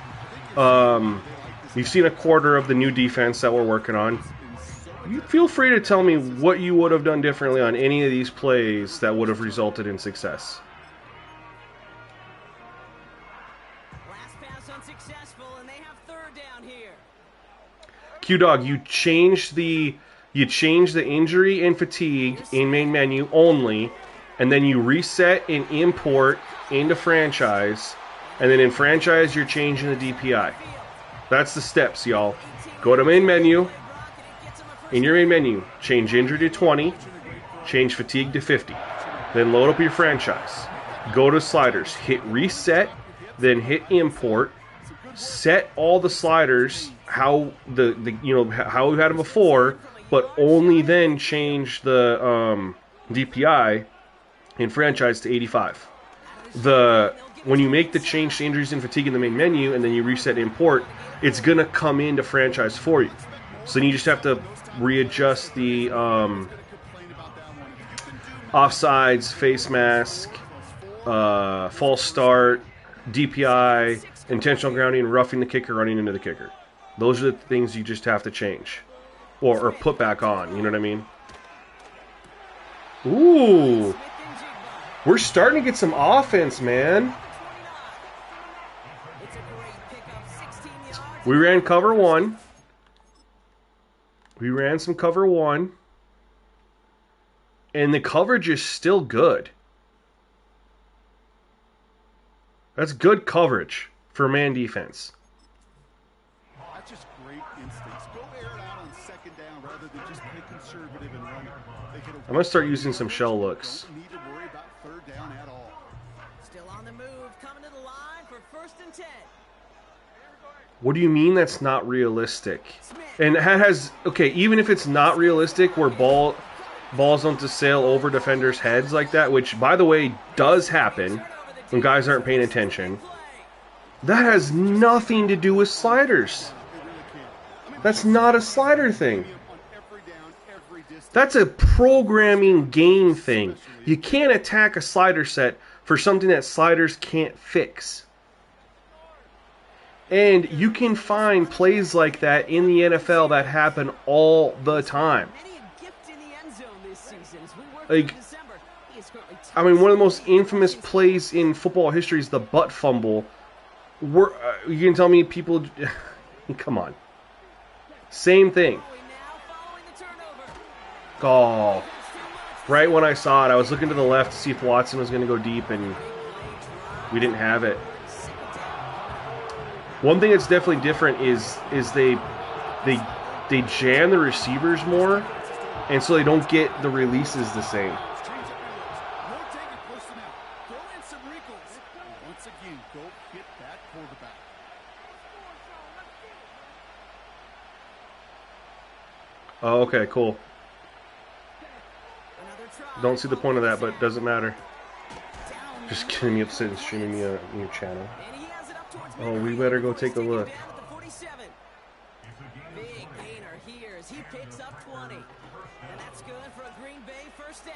you've seen a quarter of the new defense that we're working on. You feel free to tell me what you would have done differently on any of these plays that would have resulted in success. Last pass unsuccessful, and they have third down here. Q-Dog, you changed the injury and fatigue in main menu only, and then you reset and import into franchise, and then in franchise you're changing the DPI. That's the steps, y'all. Go to main menu. In your main menu, change injury to 20, change fatigue to 50. Then load up your franchise. Go to sliders, hit reset, then hit import. Set all the sliders how how we had them before, but only then change the DPI in franchise to 85. When you make the change to injuries and fatigue in the main menu and then you reset import, it's gonna come into franchise for you. So then you just have to readjust the offsides, face mask, false start, DPI, intentional grounding, roughing the kicker, running into the kicker. Those are the things you just have to change. Or put back on, you know what I mean? Ooh. We're starting to get some offense, man. We ran cover one. We ran some cover one. And the coverage is still good. That's good coverage for man defense. That's just great instincts. Go air it out on second down rather than just play conservative and run it. I'm going to start using some shell looks. Don't need to worry about third down at all. Still on the move, coming to the line for 1st and 10. What do you mean that's not realistic? And it has, okay, even if it's not realistic where balls don't just sail over defenders' heads like that, which, by the way, does happen when guys aren't paying attention, that has nothing to do with sliders. That's not a slider thing. That's a programming game thing. You can't attack a slider set for something that sliders can't fix. And you can find plays like that in the NFL that happen all the time. Like, I mean, one of the most infamous plays in football history is the butt fumble. You can tell me people... Come on. Same thing. Oh. Right when I saw it, I was looking to the left to see if Watson was going to go deep, and we didn't have it. One thing that's definitely different is they jam the receivers more, and so they don't get the releases the same. Another Don't see the point of that, but it doesn't matter. Just getting me upset and streaming me a new channel. Oh, we better go take a look. Big gainer here as he picks up 20. And that's good for a Green Bay first down.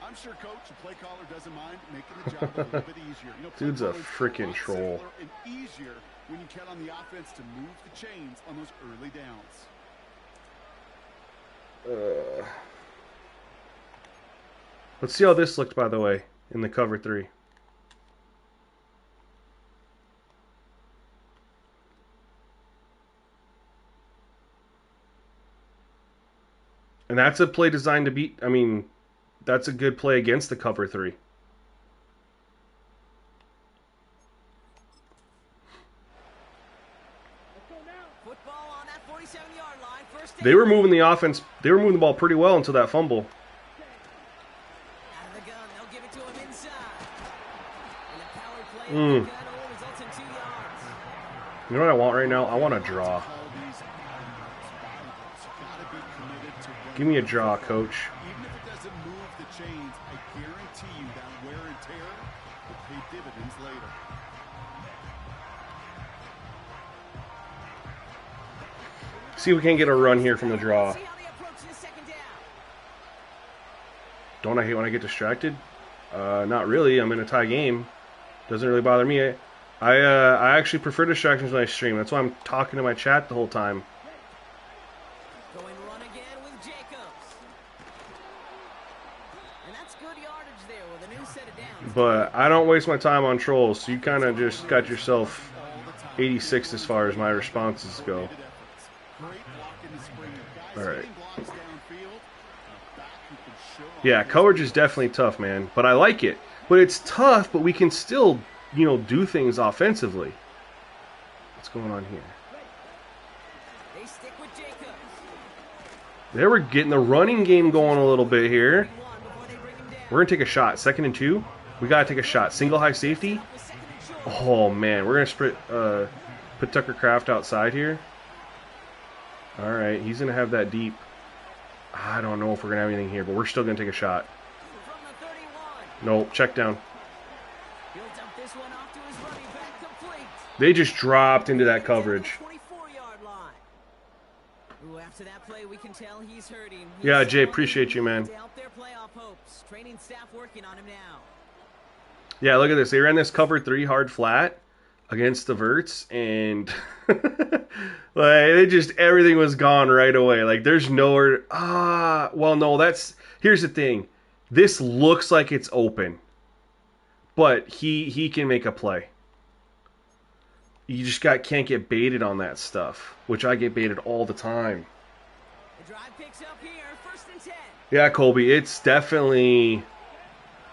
I'm sure coach, the play caller doesn't mind making the job a little bit easier. You know, Dude's a play callers freaking lot troll. simpler and easier when you count on the offense to move the chains on those early downs. Let's see how this looked, by the way, in the cover 3. And that's a play designed to beat. I mean, that's a good play against the cover 3. Football on that 47-yard line. First They were moving the offense. They were moving the ball pretty well until that fumble. Out of the gun, they'll give it to him inside. And the power play on the gun only results in 2 yards. You know what I want right now? I want a draw. Give me a draw, coach. Even if it doesn't move the chains, I guarantee you that wear and tear will pay dividends later. See if we can get a run here from the draw. See how they approach this second down. Don't I hate when I get distracted? Not really. I'm in a tie game. Doesn't really bother me. I actually prefer distractions when I stream. That's why I'm talking to my chat the whole time. Going run again with Jacobs. And that's good yardage there with a new set of downs. But I don't waste my time on trolls, so you kind of just got yourself 86 as far as my responses go. All right. Yeah, coverage is definitely tough, man. But I like it. But it's tough, but we can still, do things offensively. What's going on here? They stick with Jacobs. There we're getting the running game going a little bit here. One before they bring him down. We're going to take a shot. 2nd and 2. We got to take a shot. Single high safety. Oh, man. We're going to put Tucker Kraft outside here. All right. He's going to have that deep. I don't know if we're going to have anything here, but we're still going to take a shot. From the 31. Nope. Check down. He'll dump this one off to his running back, complete. They just dropped into that coverage. 24-yard line. Ooh, after that play, we can tell he's hurting. Yeah, Jay, appreciate you, man. To help their playoff hopes. Training staff working on him now. Yeah, look at this. They ran this cover 3 hard flat against the verts, and everything was gone right away. Like, there's nowhere. Here's the thing. This looks like it's open, but he can make a play. You just can't get baited on that stuff, which I get baited all the time. The drive picks up here, 1st and 10. Yeah, Colby, it's definitely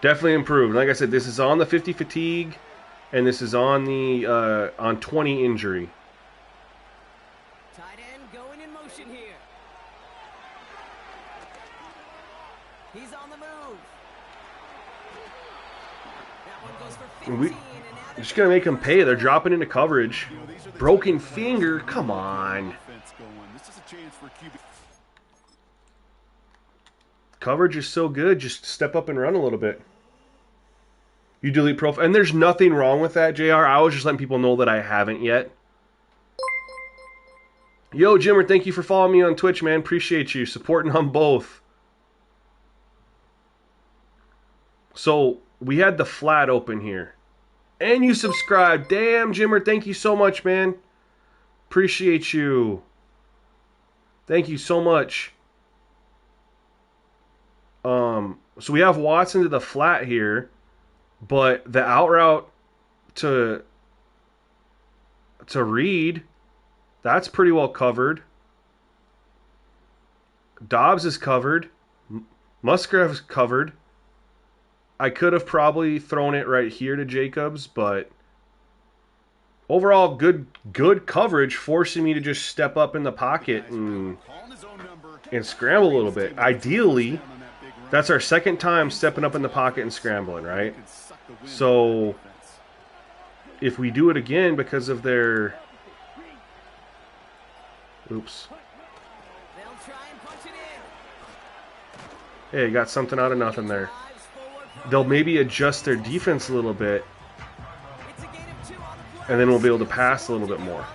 improved. Like I said, this is on the 50 fatigue, and this is on the on 20 injury. Tight end going in motion here. He's on the move. That one goes for 15. We're just gonna make them pay. They're dropping into coverage. Broken finger. Come on. This is a chance for QB. Coverage is so good. Just step up and run a little bit. You delete profile, and there's nothing wrong with that, JR. I was just letting people know that I haven't yet. Yo, Jimmer, thank you for following me on Twitch, man. Appreciate you supporting on both. So we had the flat open here, and you subscribed. Damn, Jimmer, thank you so much, man. Appreciate you. Thank you so much. So we have Watson to the flat here, but the out route to Reed, that's pretty well covered. Dobbs is covered. Musgrave's covered. I could have probably thrown it right here to Jacobs, but overall good coverage, forcing me to just step up in the pocket and scramble a little bit. Ideally, that's our 2nd time stepping up in the pocket and scrambling, right? So if we do it again because of their... Oops. They'll try and punch it Hey, got something out of nothing there. They'll maybe adjust their defense a little bit, and then we'll be able to pass a little bit more.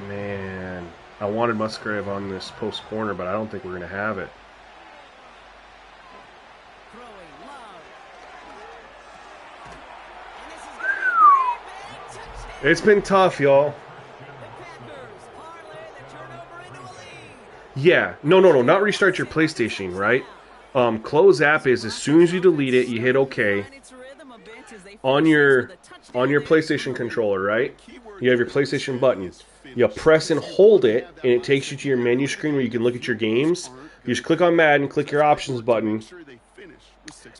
Man, I wanted Musgrave on this post corner, but I don't think we're going to have it. It's been tough, y'all. Yeah, no, not restart your PlayStation, right? Close app is as soon as you delete it, you hit OK on your PlayStation controller, right? You have your PlayStation button. You press and hold it, and it takes you to your menu screen where you can look at your games. You just click on Madden, click your options button,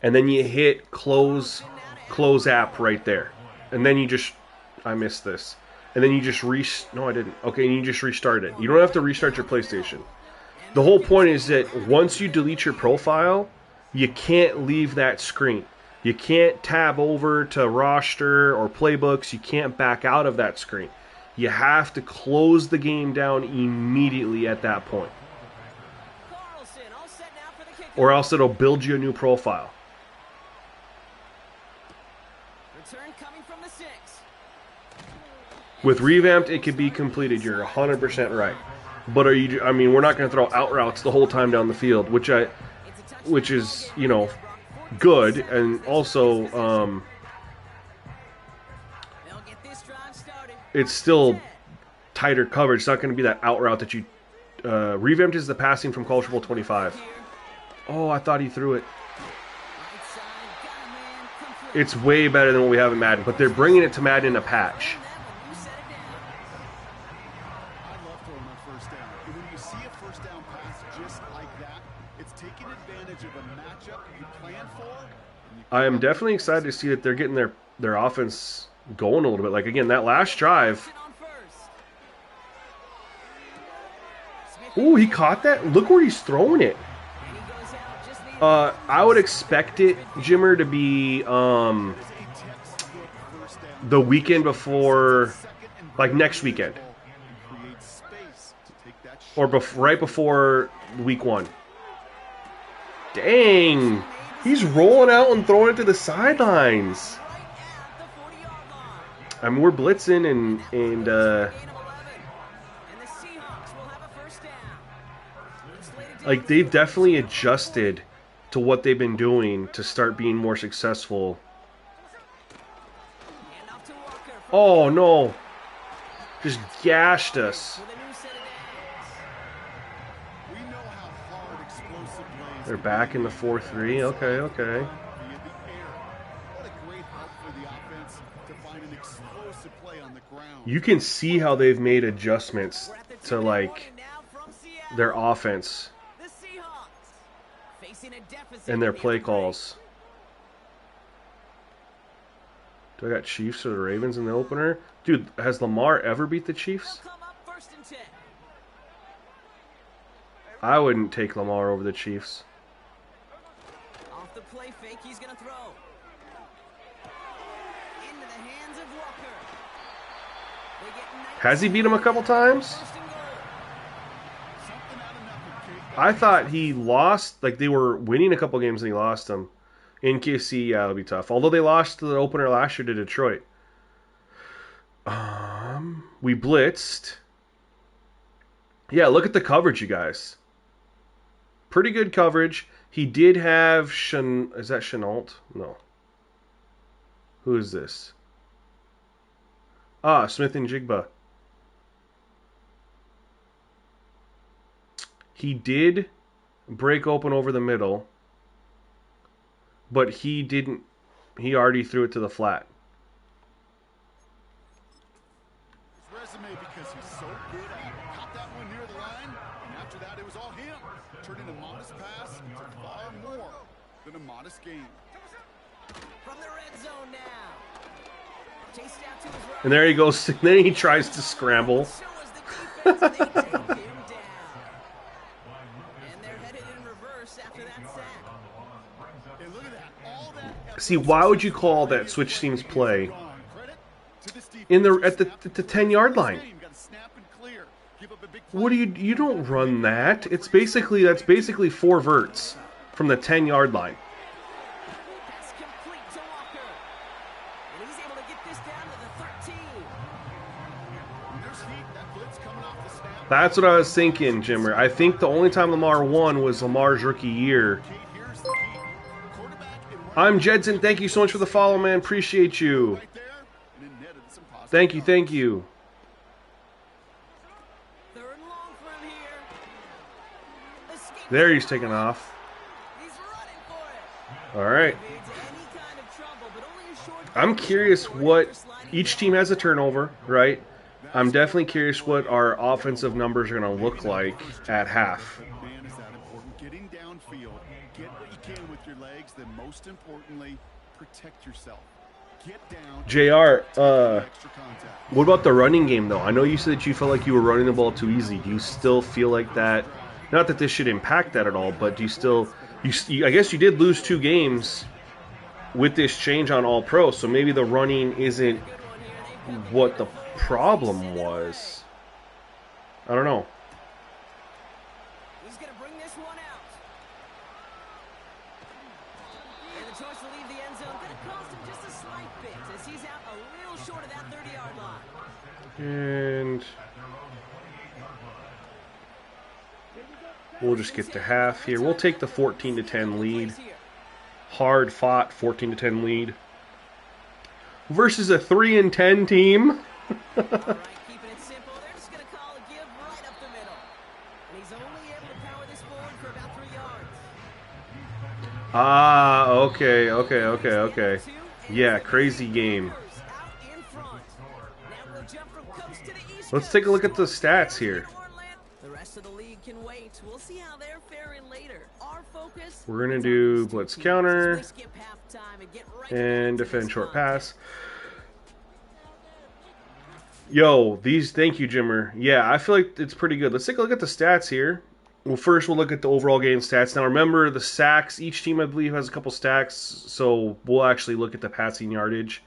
and then you hit close app right there. And then you just, I missed this. And then you just no, I didn't. Okay, and you just restart it. You don't have to restart your PlayStation. The whole point is that once you delete your profile, you can't leave that screen. You can't tab over to roster or playbooks. You can't back out of that screen. You have to close the game down immediately at that point. Or else it'll build you a new profile. With revamped, it could be completed. You're 100% right. But I mean, we're not going to throw out routes the whole time down the field, which is, you know, good, and also it's still tighter coverage. It's not going to be that out route that you revamped is the passing from College Football 25. Oh, I thought he threw it. It's way better than what we have in Madden, but they're bringing it to Madden in a patch. I am definitely excited to see that they're getting their offense going a little bit. Like, again, that last drive. Ooh, he caught that. Look where he's throwing it. I would expect it, Jimmer, to be the weekend before, like next weekend. Or right before week 1. Dang. He's rolling out and throwing it to the sidelines. I mean, we're blitzing and like they've definitely adjusted to what they've been doing to start being more successful. Oh no. Just gashed us. They're back in the 4-3. Okay. You can see how they've made adjustments to, like, their offense and their play calls. Do I got Chiefs or the Ravens in the opener? Dude, has Lamar ever beat the Chiefs? I wouldn't take Lamar over the Chiefs. Off the play fake, he's going to throw. Into the hands of Walker. Has he beat him a couple times? I thought he lost, like they were winning a couple games and he lost them. In KC, yeah, it'll be tough. Although they lost the opener last year to Detroit. We blitzed. Yeah, look at the coverage, you guys. Pretty good coverage. He did have is that Chenault? No. Who is this? Smith and Jigba. He did break open over the middle, but he didn't. He already threw it to the flat. His resume, because he's so good at caught that one near the line, and after that it was all him, turning a modest pass to far more than a modest game. From the red zone now. Chased out to his right. And there he goes. And then he tries to scramble. So was the defense. They take him down. And they're headed in reverse after that sack. And look at that. All that See, why would you call that switch seams play in at the 10-yard line? What do you don't run that. That's basically 4 verts from the 10-yard line. Pass complete to Walker. And he's able to get this down to the 13. There's heat. That blitz coming off the snap. That's what I was thinking, Jimmer. I think the only time Lamar won was Lamar's rookie year. Here's the key. Quarterback and I'm Jedson. Thank you so much for the follow, man. Appreciate you. right there, and it netted some positive Thank you, yards. thank you. Third and long for him here. Escape. There he's taking off. He's running for it. All right. Evades any kind of trouble, but only a short I'm gain. curious what After sliding each team has a turnover, right? I'm definitely curious what our offensive numbers are going to look like at half. Man, is that important. Getting downfield, get what you can with your legs, then most importantly, protect yourself. Get down. JR, Extra contact. what about the running game, though? I know you said that you felt like you were running the ball too easy. Do you still feel like that? Not that this should impact that at all, but do you still... I guess you did lose 2 games with this change on All-Pro, so maybe the running isn't what the problem was. I don't know. He's going to bring this one out. And the choice to leave the end zone going to cost him just a slight bit as he's out a little short of that 30-yard line. And we'll just get to half here. We'll take the 14-10 lead. Hard fought 14-10 lead versus a 3-10 team. All right, keeping it simple. They're just going to call a give right up the middle. And he's only able to power this forward for about 3 yards. Ah, okay. Yeah, crazy game. Out in front. Now we'll jump from coast to the east Let's coast. take a look at the stats here. The rest of the league can wait. We'll see how they're faring later. Our focus. We're gonna do blitz counter We skip halftime and get right and back to defend this short one. pass. Yo, thank you, Jimmer. Yeah, I feel like it's pretty good. Let's take a look at the stats here. Well, first we'll look at the overall game stats. Now remember the sacks. Each team, I believe, has a couple stacks, so we'll actually look at the passing yardage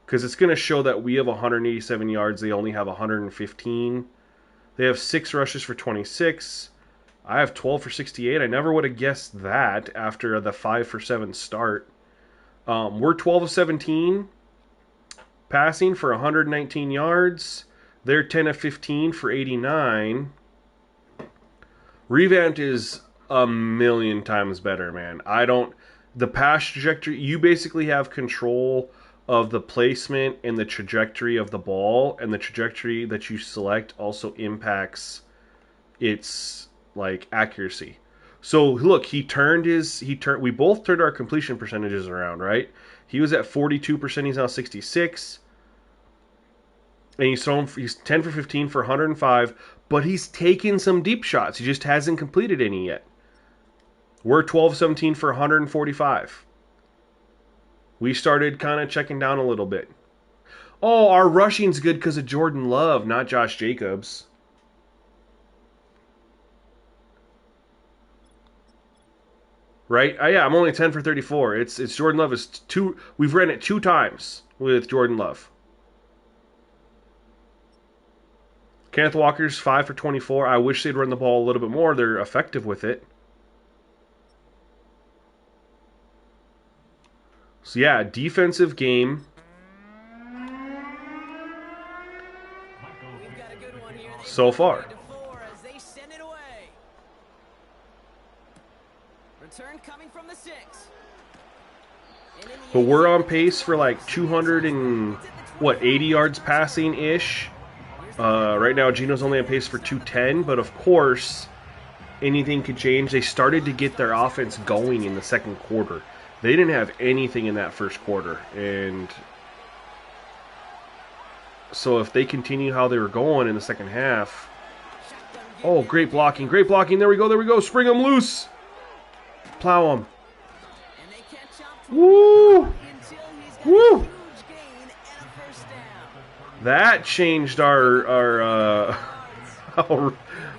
because it's going to show that we have 187 yards. They only have 115. They have 6 rushes for 26. I have 12 for 68. I never would have guessed that after the 5 for 7 start. We're 12 of 17 passing for 119 yards. They're 10 of 15 for 89. Revamped is a million times better, man. The pass trajectory, you basically have control of the placement and the trajectory of the ball, and the trajectory that you select also impacts its accuracy. So look, we both turned our completion percentages around, right? He was at 42%, he's now 66. And he's 10 for 15 for 105, but he's taken some deep shots. He just hasn't completed any yet. We're 12-17 for 145. We started kind of checking down a little bit. Oh, our rushing's good because of Jordan Love, not Josh Jacobs. Right? Yeah, I'm only 10 for 34. It's Jordan Love is 2. We've ran it 2 times with Jordan Love. Kenneth Walker's 5 for 24. I wish they'd run the ball a little bit more. They're effective with it. So yeah, defensive game. We've got a good one here. So far. To 4 as they send it away. Return coming from the 6. But we're on pace for 80 yards passing ish. Right now, Gino's only on pace for 210, but of course, anything could change. They started to get their offense going in the second quarter. They didn't have anything in that first quarter, and so if they continue how they were going in the second half, oh, great blocking, there we go, spring them loose, plow them, And they catch up woo, until he's got woo. a huge gain and a first down. That changed our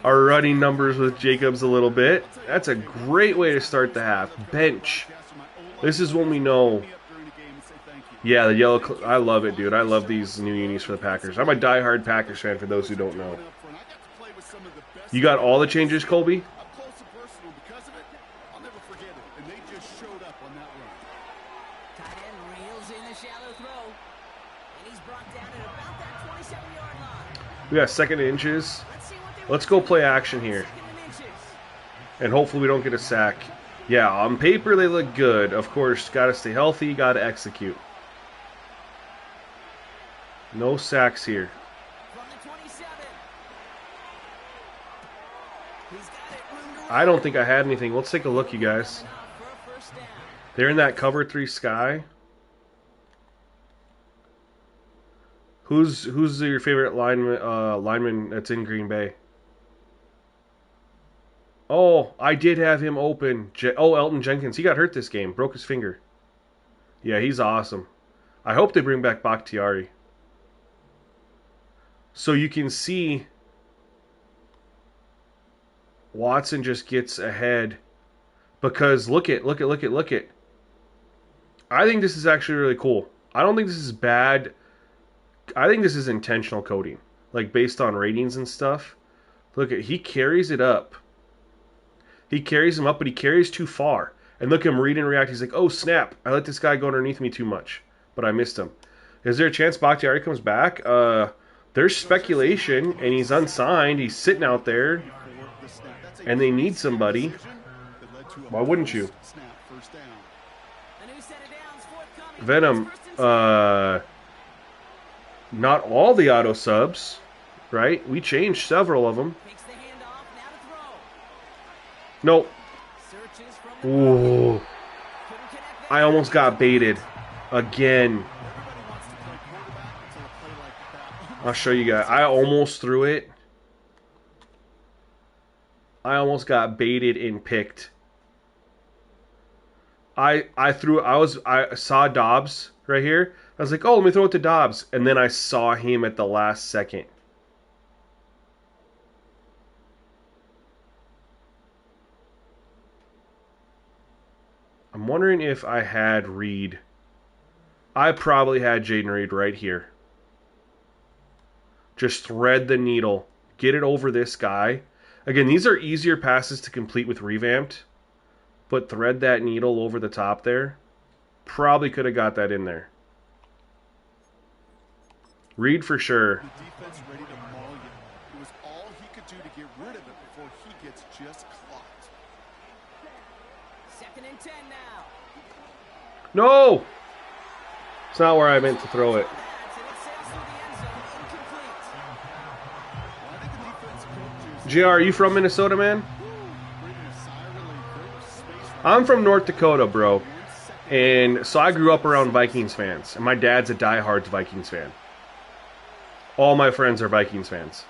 running numbers with Jacobs a little bit. That's a great way to start the half. Bench. This is when we know. Yeah, the yellow. I love it, dude. I love these new unis for the Packers. I'm a diehard Packers fan. For those who don't know. You got all the changes, Colby? Up close and personal because of it. I'll never forget it. And they just showed up on that run. Tight end reels in the shallow throw. And he's brought down at about that 27-yard line. We got second and inches. Let's see what they Let's want go to play do. action here. Second and inches. And hopefully we don't get a sack. Yeah, on paper they look good. Of course, got to stay healthy, got to execute. No sacks here. From the 27. He's got it. Room to I don't think I had anything. Let's take a look, you guys. run off for a first down. They're in that cover 3 sky. Who's your favorite lineman that's in Green Bay? Oh, I did have him open. Elton Jenkins. He got hurt this game. Broke his finger. Yeah, he's awesome. I hope they bring back Bakhtiari. So you can see Watson just gets ahead because look it. I think this is actually really cool. I don't think this is bad. I think this is intentional coding, like based on ratings and stuff. Look at, he carries it up. He carries him up, but he carries too far. And look at him read and react. He's like, oh, snap. I let this guy go underneath me too much. But I missed him. Is there a chance Bakhtiari comes back? There's speculation, and he's unsigned. He's sitting out there, and they need somebody. Why wouldn't you? A new set of downs forthcoming. Venom, First and 10. not all the auto subs, right? We changed several of them. Takes the handoff. Now to throw. Nope. Searches from the Ooh. couldn't connect I almost got baited. Again. I'll show you guys. I almost threw it. I almost got baited and picked. I saw Dobbs right here. I was like, oh, let me throw it to Dobbs. And then I saw him at the last second. I'm wondering if I had Reed. I probably had Jaden Reed right here. Just thread the needle. Get it over this guy. Again, these are easier passes to complete with revamped. But thread that needle over the top there. Probably could have got that in there. Reed for sure. The defense ready to maul you. It was all he could do to get rid of it before he gets just clocked. Second and 10 now. No! It's not where I meant to throw it. And it sails through the end zone. Incomplete. Well, I think the defense coaches JR, are you from Minnesota, man? breathing a sigh of relief. There was space I'm from North Dakota, bro. And so I grew up around Vikings fans. And my dad's a diehard Vikings fan. All my friends are Vikings fans.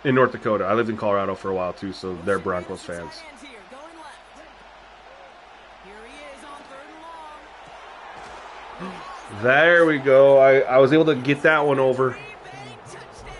In North Dakota. I lived in Colorado for a while too, so they're Broncos fans. Tight ends here, going left. Here he is on third and long. There we go. I was able to get that one over. Bang, touchdown.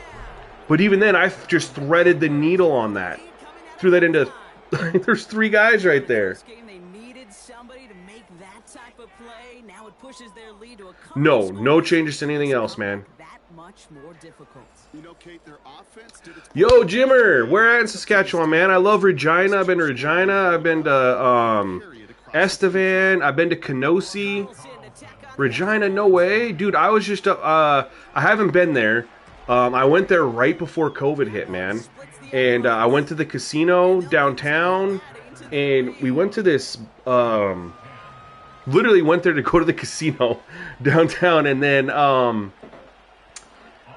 But even then, I just threaded the needle on that. Lead coming out Threw that of into... the There's 3 guys right there. First game, they needed somebody to make that type of play. Now it pushes their lead to a No, couple no scores. changes to anything else, man. That much more difficult. You know, Kate, their offense did its Yo, Jimmer, where at in Saskatchewan, man? I love Regina. I've been to Regina. I've been to Estevan. I've been to Kenosee. Regina, no way, dude. I was just I haven't been there. I went there right before COVID hit, man. And I went to the casino downtown, and we went to this. Literally went there to go to the casino downtown, and then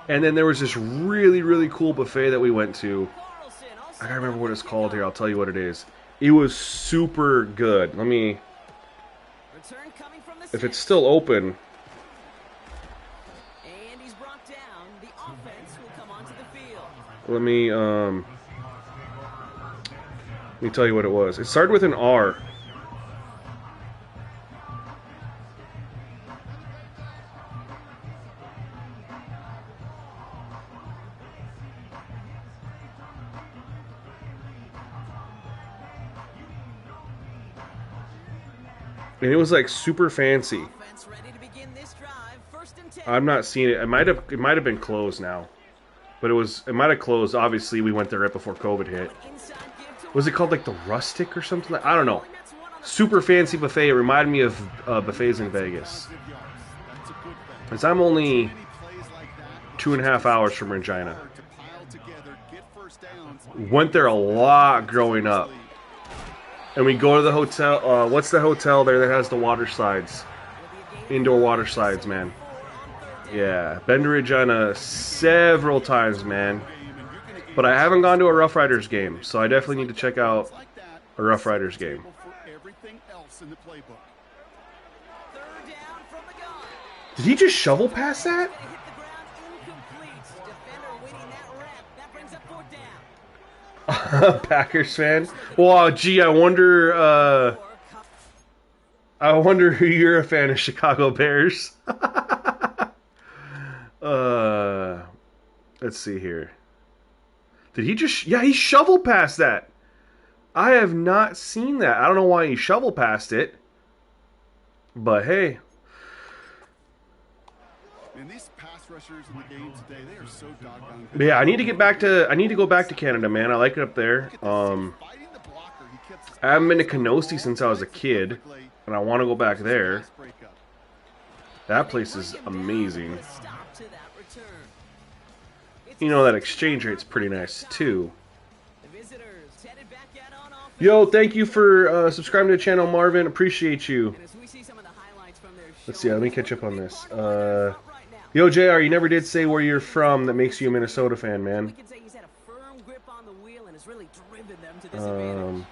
there was this really, really cool buffet that we went to. I gotta remember what it's called here. I'll tell you what it is. It was super good. Let me, Return coming from the if it's 6. still open. And he's brought down. The offense will come onto the field. Let me tell you what it was. It started with an R. And it was like super fancy. Offense ready to begin this drive. First and 10. I'm not seeing it. It might have been closed now. but it might have closed. Obviously, we went there right before COVID hit. Inside give to Was it called like the Rustic or something? Like, I don't know. Super fancy buffet. It reminded me of buffets in Vegas. That's a good thing. Because I'm only Many plays like that 2.5 hours from Regina. to pile together, get first downs. Went there a lot growing up. And we go to the hotel. What's the hotel there that has the water slides? Indoor water slides, man. Yeah, been to Regina several times, man. But I haven't gone to a Rough Riders game, so I definitely need to check out a Rough Riders game. For everything else in the playbook. third down from the gun. Did he just shovel past that? Hit the ground incomplete. Defender waiting that rep. That brings up fourth down. Packers fan. Well, gee, I wonder who you're a fan of Chicago Bears. Let's see here. Did he just... Yeah, he shoveled past that. I have not seen that. I don't know why he shoveled past it. But hey. And these pass rushers in the game today, they are so doggone But yeah, I need to go back to Canada, man. I like it up there. fighting the blocker. He kept his I haven't been to Kenosha since I was a kid, and I want to go back there. breakup. That place is amazing. Stop to that return. You know, that exchange rate's pretty nice, too. The visitors headed back out on offense. Yo, thank you for subscribing to the channel, Marvin. Appreciate you. And as we see some of the highlights from their Let's see, let me catch up on this. right now. Yo, JR, you never did say where you're from that makes you a Minnesota fan, We man. can say he's had a firm grip on the wheel and has really driven them to this advantage.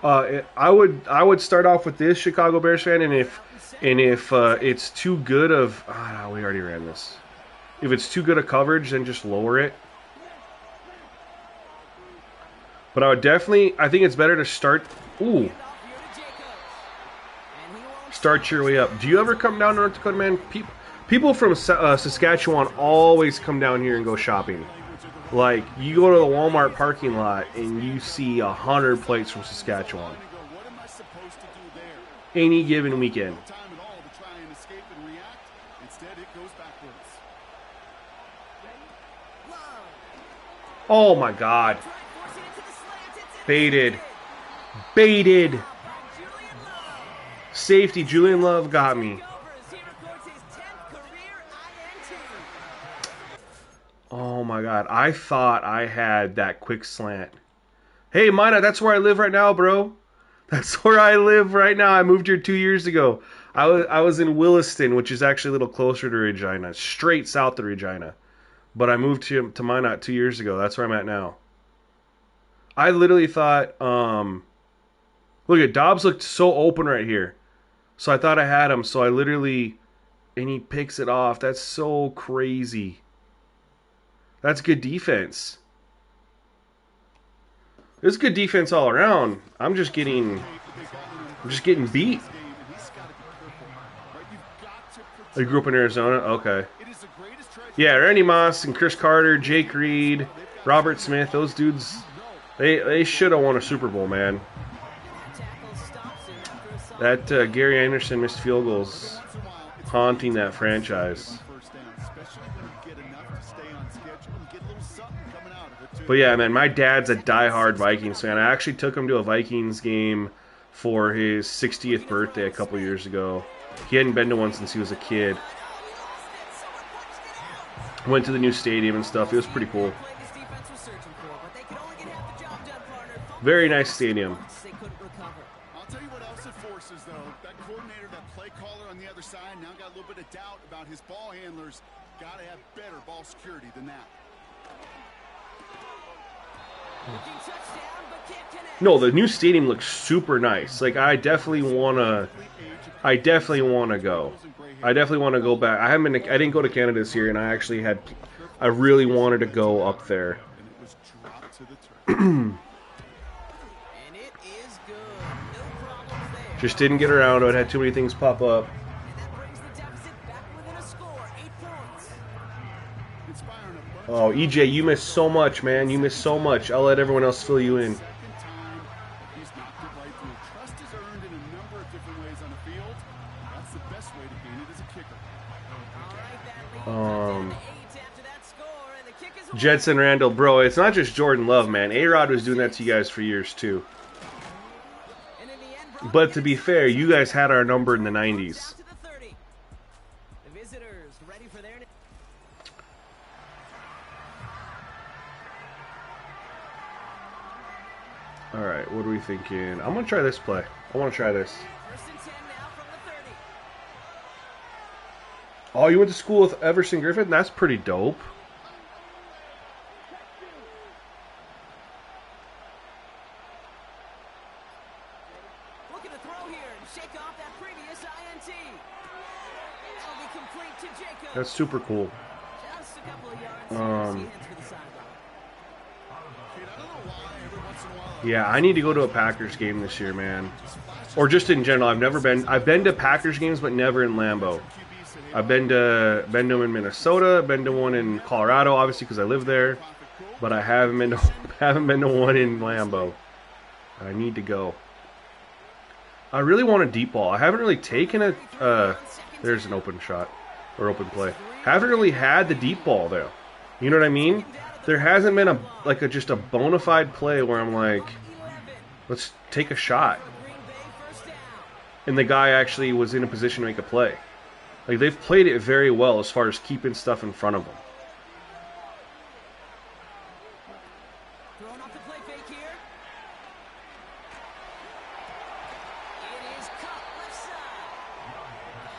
I would start off with this Chicago Bears fan, and if it's too good of we already ran this. If it's too good a coverage, then just lower it. But I think it's better to start. Ooh, start your way up. Do you ever come down to North Dakota, man? People from Saskatchewan always come down here and go shopping. Like, you go to the Walmart parking lot and you see 100 plates from Saskatchewan. What am I supposed to do there? Any given weekend. Time at all to try and escape and react. Instead, it goes backwards. Oh my God. Baited. Safety. Julian Love got me. Oh my God. I thought I had that quick slant. Hey, Mina, that's where I live right now, bro. That's where I live right now. I moved here 2 years ago. I was in Williston, which is actually a little closer to Regina, straight south of Regina. But I moved to Minot 2 years ago. That's where I'm at now. I literally thought, look at Dobbs looked so open right here. So I thought I had him. So I literally, and he picks it off. That's so crazy. That's good defense. It's good defense all around. I'm just getting beat. You grew up in Arizona? Okay. Yeah, Randy Moss and Chris Carter, Jake Reed, Robert Smith, those dudes, they should have won a Super Bowl, man. That Gary Anderson missed field goals haunting that franchise. But yeah, man, my dad's a diehard Vikings fan. I actually took him to a Vikings game for his 60th birthday a couple years ago. He hadn't been to one since he was a kid. Went to the new stadium and stuff. It was pretty cool. Very nice stadium. I'll tell you what else it forces, though. That coordinator, that play caller on the other side, now got a little bit of doubt about his ball handlers. Got to have better ball security than that. No, the new stadium looks super nice. Like, I definitely wanna go. I definitely want to go back. I didn't go to Canada this year, and I really wanted to go up there. Just didn't get around to it. Had too many things pop up. Oh, EJ, you missed so much, man. You missed so much. I'll let everyone else fill you in. Jetson Randall, bro, it's not just Jordan Love, man. A-Rod was doing that to you guys for years, too. And in the end, Brock, But to be fair, you guys had our number in the 90s. down to the 30. The visitors ready for their... All right, what are we thinking? I'm going to try this play. I want to try this. First and 10 now from the 30. Oh, you went to school with Everson Griffin? That's pretty dope. Looking to throw here and shake off that previous INT. That'll be complete to Jacobs. That's super cool. Just a couple of yards. He heads for the sideline. Yeah, I need to go to a Packers game this year, man. Or just in general. I've been to Packers games, but never in Lambeau. I've been to them in Minnesota, been to one in Colorado, obviously because I live there, but I haven't been to one in Lambeau. I need to go. I really want a deep ball. I haven't really taken a. There's an open shot or open play. Haven't really had the deep ball though. You know what I mean? There hasn't been just a bona fide play where I'm like, let's take a shot, and the guy actually was in a position to make a play. Like, they've played it very well as far as keeping stuff in front of them. Throwing off the play fake here. It is cut left side.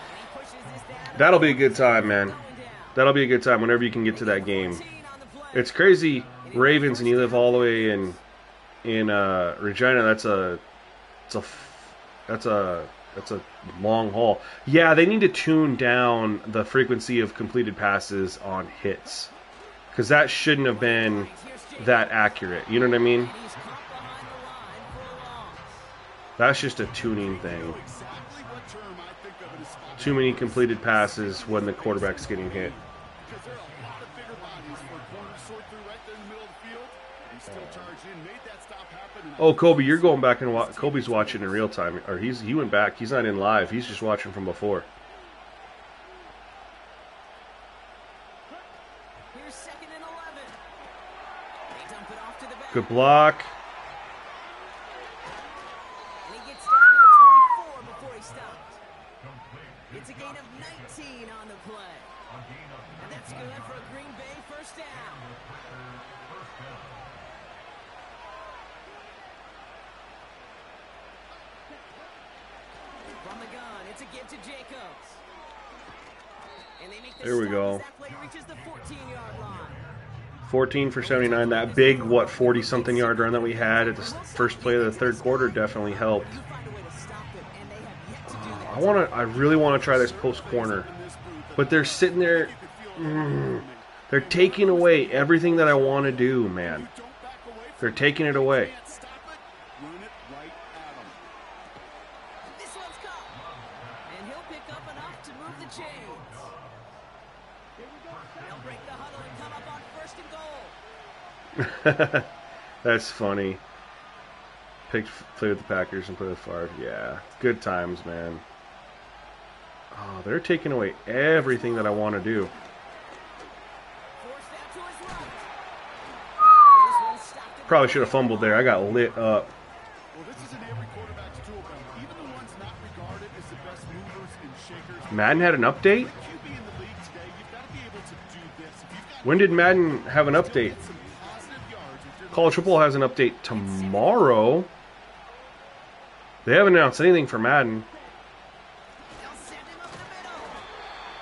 And he pushes this down. That'll be a good time, man. Going down. That'll be a good time whenever you can get to that game. 14 on the play. It's crazy, Ravens, and you live all the way in Regina. That's a long haul. Yeah, they need to tune down the frequency of completed passes on hits, because that shouldn't have been that accurate. You know what I mean? And he's caught behind the line for a loss. That's just a tuning thing. Exactly what term I think of in a spot. Too many completed passes when the quarterback's getting hit. Because there are a lot of bigger bodies for a corner to sort through right there in the middle of the field. He still charged in, made that stop happen. And Oh, Kobe, you're going back and Kobe's watching in real time, or he went back. He's not in live. He's just watching from before. Here's second and 11. They dump it off to the back. Good block. And he gets down to the 24 before he stops. It's a gain of 19 on the play. And that's good for a Green Bay first down. From the gun, it's a give to Jacobs. And they make the There we stop go. as that play reaches the 14-yard line. 14 for 79. That big, 40-something yard run that we had at the first play of the third quarter definitely helped. You find a way to stop them, and they have yet to do that. I really want to try this post corner, but they're sitting there. They're taking away everything that I want to do, man. They're taking it away. can't stop it, run it right at him. This one's caught. And he'll pick up enough to move the chains. They'll break the huddle and come up on 1st and goal. That's funny. Play with the Packers and play with Favre. Yeah, good times, man. Oh, they're taking away everything that I want to do. Forced out to his right. This one's stopped at Probably should have fumbled there. I got lit up. Well, this isn't every quarterback's tool belt. Even the ones not regarded as the best movers and shakers. Madden had an update? QB in the league today, you've got to be able to do this. If you've got When did Madden have an update? some positive yards, if you're College football has an update tomorrow. They haven't announced anything for Madden. They'll send him up the middle.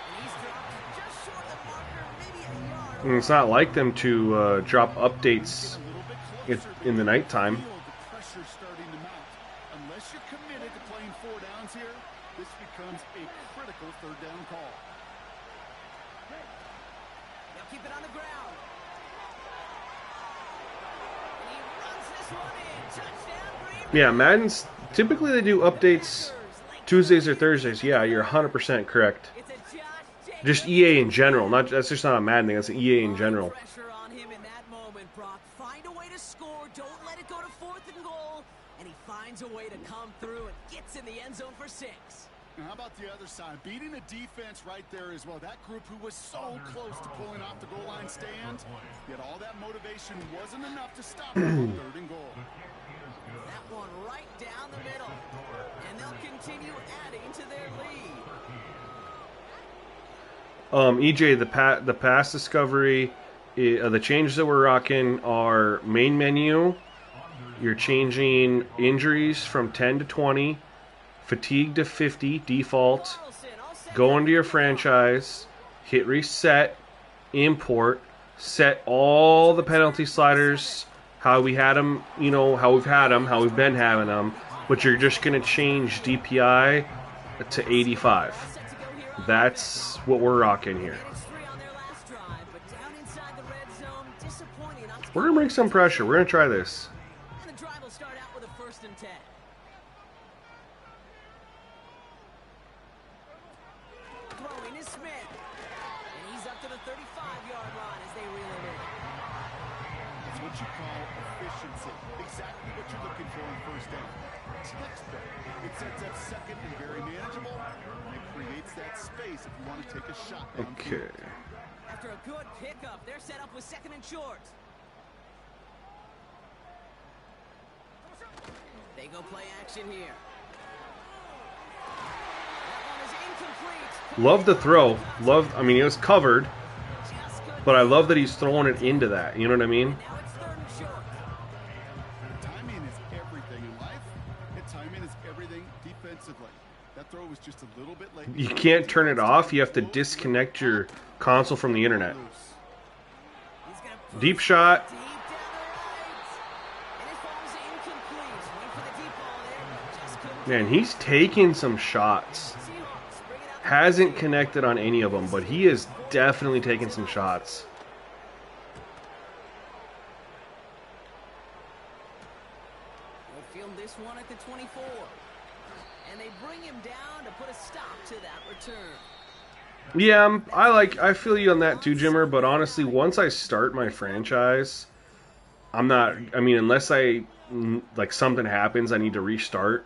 And he's dropped just short of the marker, maybe a yard. And it's not like them to drop updates in the nighttime. feel the pressure starting to mount. Unless you're committed to playing 4 downs here, this becomes a critical 3rd down call. They'll keep it on the ground. And he runs this one in. Touchdown, Green Bay. Yeah, Madden's typically they do updates Tuesdays or Thursdays. Yeah, you're 100% correct. It's a Josh Jacobs. Just EA in general. That's just not a Madden thing. That's an EA in general. Pressure on him in that moment, Brock. Find a way to score. Don't let it go to 4th and goal. And he finds a way to come through and gets in the end zone for 6. And how about the other side? Beating the defense right there as well. That group who was so close to pulling off the goal line stand, yet all that motivation wasn't enough to stop them on 3rd and goal. That one right down the middle. And they'll continue adding to their lead. EJ, the pass discovery, the changes that we're rocking are main menu. You're changing injuries from 10 to 20, fatigue to 50, default. Go into your franchise, hit reset, import, set all the penalty sliders how we had them, you know, how we've had them, how we've been having them, but you're just going to change DPI to 85. That's what we're rocking here. We're going to bring some pressure. We're going to try this. And the drive will start out with a 1st and 10. Throwing is Smith. And he's up to the 35-yard line as they reel it in. It's what you call efficiency. Exactly what you're looking for in 1st down. Textbook. It sets up 2nd and very manageable. And it creates that space if you want to take a shot downfield. Okay. After a good pickup, they're set up with 2nd and short. They go play action here. That one is incomplete. Love the throw. I mean, it was covered, but I love that he's throwing it into that. You know what I mean? Now it's 3rd and short. Timing is everything in life, and timing is everything defensively. That throw was just a little bit late. You can't turn it off. You have to disconnect your console from the internet. He's gonna push Deep shot. deep down the right. And it falls incomplete. Went for the deep ball there, but just couldn't. Man, he's taking some shots. Seahawks bring it out. Hasn't connected on any of them, but he is definitely taking some shots. They'll field this one at the 24. And they bring him down to put a stop to that return. Yeah, I feel you on that too, Jimmer, but honestly, once I start my franchise, I'm not, I mean, unless like something happens, I need to restart.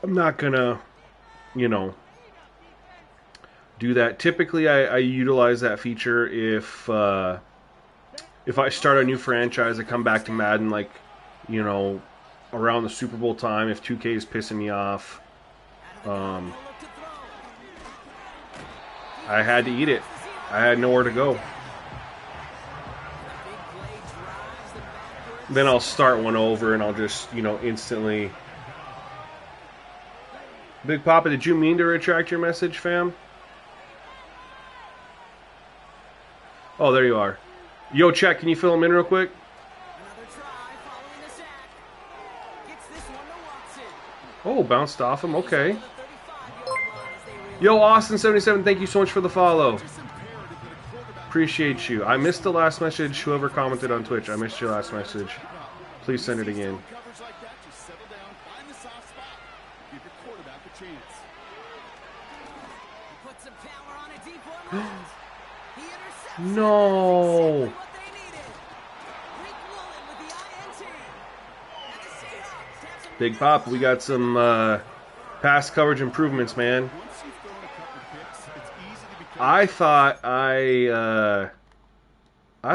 I'm not gonna, you know, do that. Typically, I utilize that feature if I start a new franchise, I come back to Madden, like, you know, around the Super Bowl time, if 2K is pissing me off. I had to eat it. I had nowhere to go. Then I'll start one over and I'll just, you know, instantly. Big Papa, did you mean to retract your message, fam? Oh, there you are. Yo, Chet, can you fill him in real quick? Another try following the sack. Gets this one to Watson. Oh, bounced off him. Okay. To the 35-yard line as they reel Yo, Austin77, thank you so much for the follow. Appreciate you. I missed the last message. Whoever commented on Twitch, I missed your last message. Please send it again. Coverage like that, just settle down, find the soft spot, give your quarterback a chance. Put some power on a deep one. He intercepts No. exactly what they needed. Rick Woolen with the INT. And the Seahawks have some Big Pop, we got some pass coverage improvements, man. Once you've thrown a couple picks, it's easy to become I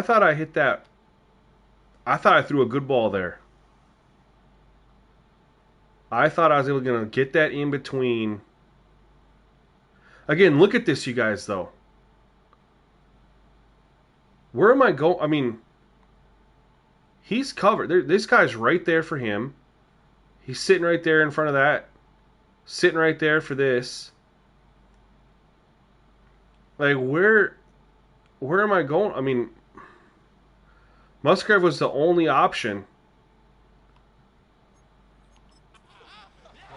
thought I hit that. I thought I threw a good ball there. I thought I was able to get that in between. Again, look at this, you guys, though. Where am I going? I mean, he's covered. This guy's right there for him. He's sitting right there in front of that. Sitting right there for this. Like, where am I going? I mean, Musgrave was the only option.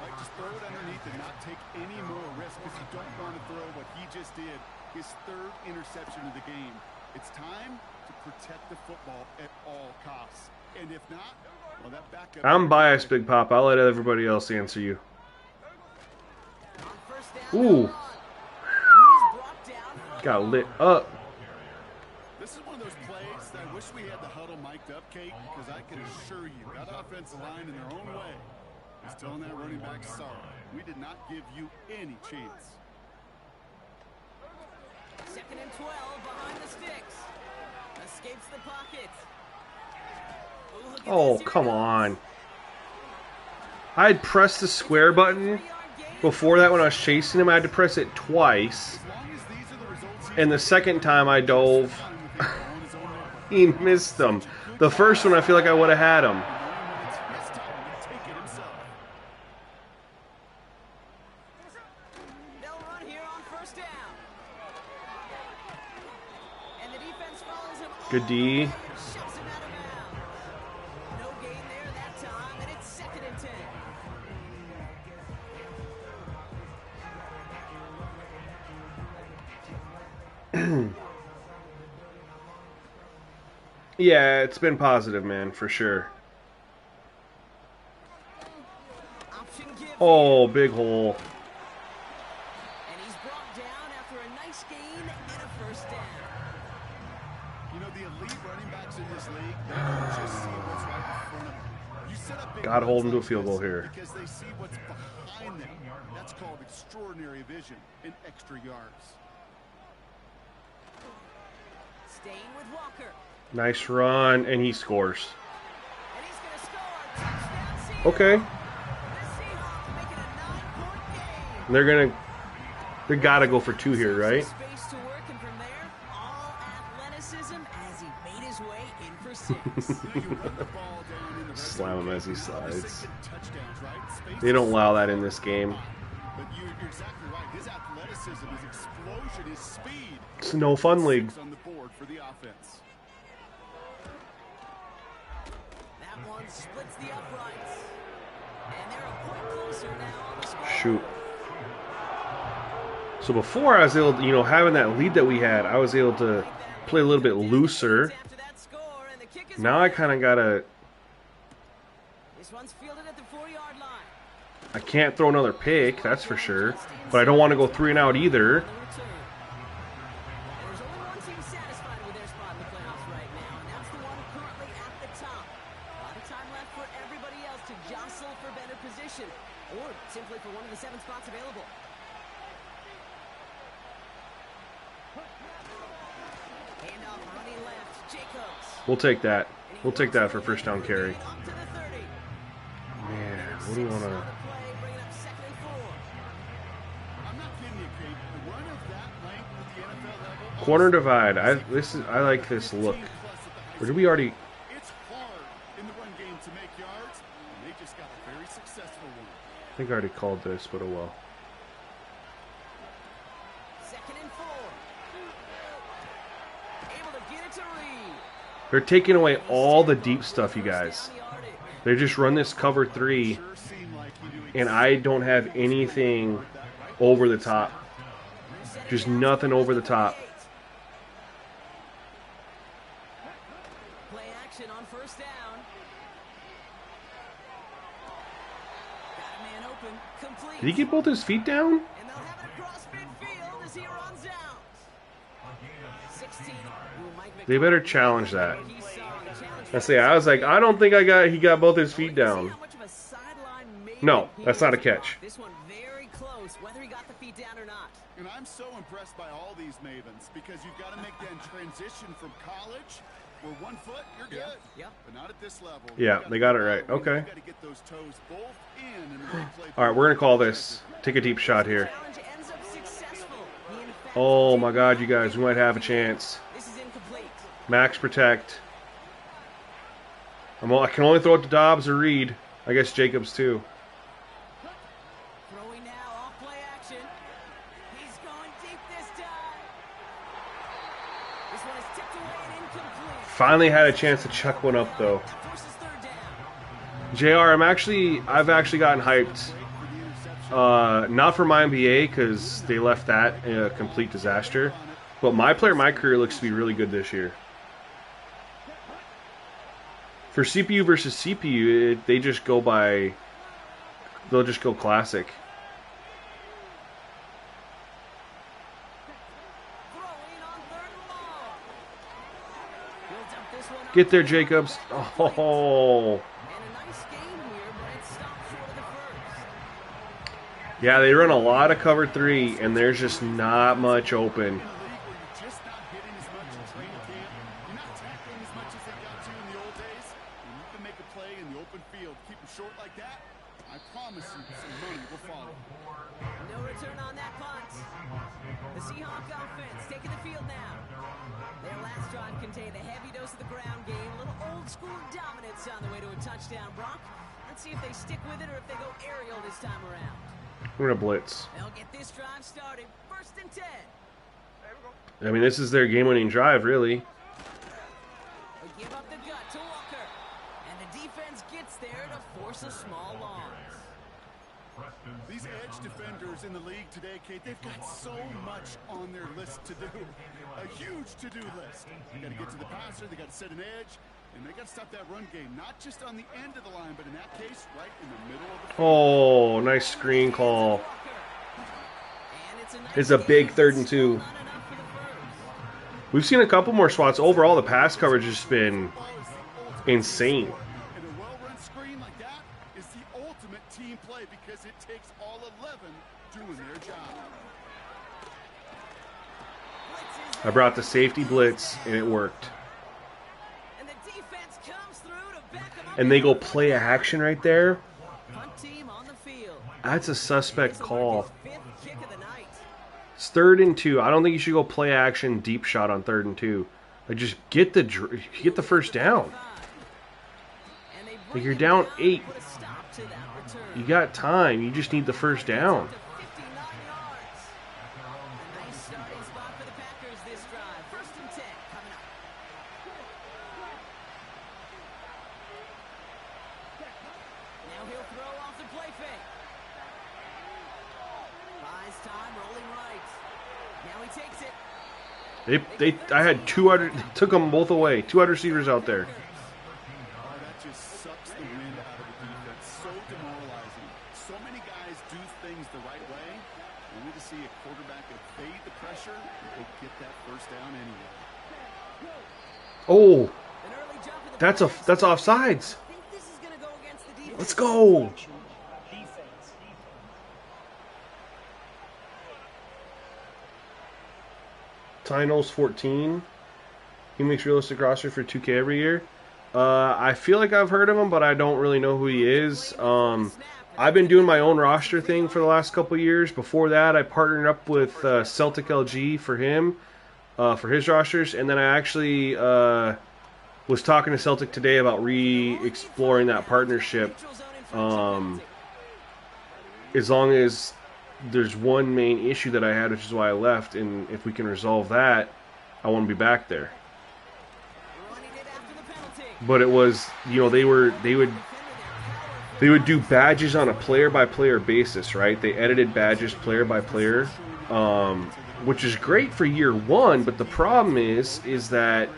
like just throw it underneath and not take any more risk because you don't want to throw what he just did, his 3rd interception of the game. It's time to protect the football at all costs. And if not, well, that backup. I'm biased, Big Pop. I'll let everybody else answer you. on first down. Ooh, And he's brought down for a got loss. lit up. This is one of those plays that I wish we had the huddle mic'd up, Kate, because I can assure you that offensive line in their own way He's telling that running back, sorry, we did not give you any chance. 2nd and 12 behind the sticks. Escapes the pocket. Ooh, look at Oh, this. Here come it goes. on. I had pressed the square button before that when I was chasing him. I had to press it twice. As long as these are the results And the second time I dove, he missed them. The first one, I feel like I would have had him. They'll run here on 1st down. And the defense follows him all Good the D. way and shoves him out of bounds. No gain there that time, and it's 2nd and 10. Yeah, it's been positive, man, for sure. Option give Oh, big hole. and he's brought down after a nice gain and a 1st down. You know, the elite running backs in this league, they don't just see what's right in front of them. You set up big Gotta hold runs him to a like field goal this here. because they see what's behind them. That's called extraordinary vision and extra yards. Staying with Walker. Nice run, and he scores. And he's going to score. Touchdown Seahawks. Okay. The Seahawks making a 9-point game. They gotta go for 2 here, right? Space to work, and from there, all athleticism as he made his way in for 6. You run the ball down in the red Slam zone him as he game, slides. obviously get touchdowns, right? Space They don't is allow that in this game. But you're exactly right. His athleticism, his explosion, his speed. It's no fun league. 6 on the board for the offense. That one splits the uprights. And they're a point closer now on the score. Shoot. So before I was able to, having that lead that we had, I was able to play a little bit looser. After that score, and the kick is Now I kind of gotta. This one's fielded at the 4-yard line. I can't throw another pick, that's for sure. But I don't want to go 3 and out either. On the return. There's only one team satisfied with their spot in the playoffs right now, and that's the one currently at the top. A lot of time left for everybody else to jostle for better position, or simply for one of the 7 spots available. Handoff running left, Jacobs. We'll take that. We'll take that for first down carry. Up to the 30. Man, what do you want On to... the play, bringing up 2nd and 4. I'm not kidding you, Kate. The run of that length at the NFL level. Corner divide. I like this look. Or did we already... It's hard in the run game to make yards, and they just got a very successful one. I think I already called this, but oh well. 2nd and 4. Able to get it to Reed. They're taking away all the deep stuff, you guys. Down the yardage. They just run this cover 3, Sure seemed like he knew and I don't have anything over the top. Just nothing over the top. Play action on 1st down. Got a man open. Complete. Did he get both his feet down? And they'll have it across midfield as he runs out. 16. Ooh, Mike They better McCarthy. challenge that. He saw the challenge. I say, I was like, I don't think he got both his feet down. See how much of a sideline maybe No, he that's not a is. catch. This one very close, whether he got the feet down or not. And I'm so impressed by all these mavens because you've got to make that transition from college where 1 foot, you're good. Yep. But not at this level. Yeah, they got it right. You Okay. got to get those toes both in and the replay. All right, we're going to call this. Take a deep shot here. Challenge ends up successful. He in fact Oh my god, you guys, we might have a chance. This is incomplete. Max protect. I can only throw it to Dobbs or Reed. I guess Jacobs too. Throwing now, off play action. He's going deep this time. This one is tipped away and incomplete. Finally had a chance to chuck one up though. That forces 3rd down. JR, I've actually gotten hyped. Not for my NBA because they left that a complete disaster. But my player, my career looks to be really good this year. For CPU versus CPU, they'll just go classic. Throwing on 3rd and long. He'll dump this one Get off. there, Jacobs. Oh, And a nice game here, but it stopped short of the Yeah, they run a lot of cover 3, and there's just not much open. In a league where you're just not hitting as much in training camp, you're not tackling as much as they got to in the old days, and you can make a play in the open field, keep it short like that, I promise you some money will follow. No return on that punt. The Seahawk offense taking the field now. Their last drive contained a heavy dose of the ground game, a little old school dominance on the way to a touchdown, Brock. Let's see if they stick with it or if they go aerial this time around. We're going to blitz. They'll get this drive started. 1st and 10. I mean, this is their game-winning drive, really. They give up the gut to Walker. And the defense gets there to force a small loss. These edge defenders in the league today, Kate, they've got so much on their list to do. A huge to-do list. They got to get to the passer, they got to set an edge, and they got to stop that run game, not just on the end of the line, but in that case, right in the middle of the field. Oh, nice screen call. It's a big 3rd and 2. We've seen a couple more spots. Overall, the pass coverage has been insane. And a well-run screen like that is the ultimate team play because it takes all 11 doing their job. I brought the safety blitz, and it worked. And the defense comes through to back them up. And they go play action right there. Punt team on the field. That's a suspect call. 5th kick of the night. It's 3rd and 2. I don't think you should go play action deep shot on 3rd and 2. Like, just get the first down. And they Like, bring you're it down to 8. put a stop to that return. You got time. You just need the first down. To 59 yards. A nice starting spot for the Packers this drive. 1st and 10 coming up. Now he'll throw off the play fake. Buys time, rolling right. Now he takes it. I had 200. Took them both away. 2 wide receivers out there. Oh, that just sucks the wind out of the defense. So demoralizing. So many guys do things the right way, only to see a quarterback evade the pressure and get that first down anyway. Oh, An early jump in the that's offsides. I think this is going to go against the defense. Let's go. Tyno's 14. He makes realistic roster for 2K every year. I feel like I've heard of him, but I don't really know who he is. I've been doing my own roster thing for the last couple years. Before that, I partnered up with Celtic LG for him, for his rosters, and then I actually was talking to Celtic today about re-exploring that partnership. As long as there's one main issue that I had, which is why I left, and if we can resolve that, I want to be back there. Running it after the penalty. But it was, they would do badges on a player-by-player basis, right? They edited badges player by player, which is great for year one. But the problem is that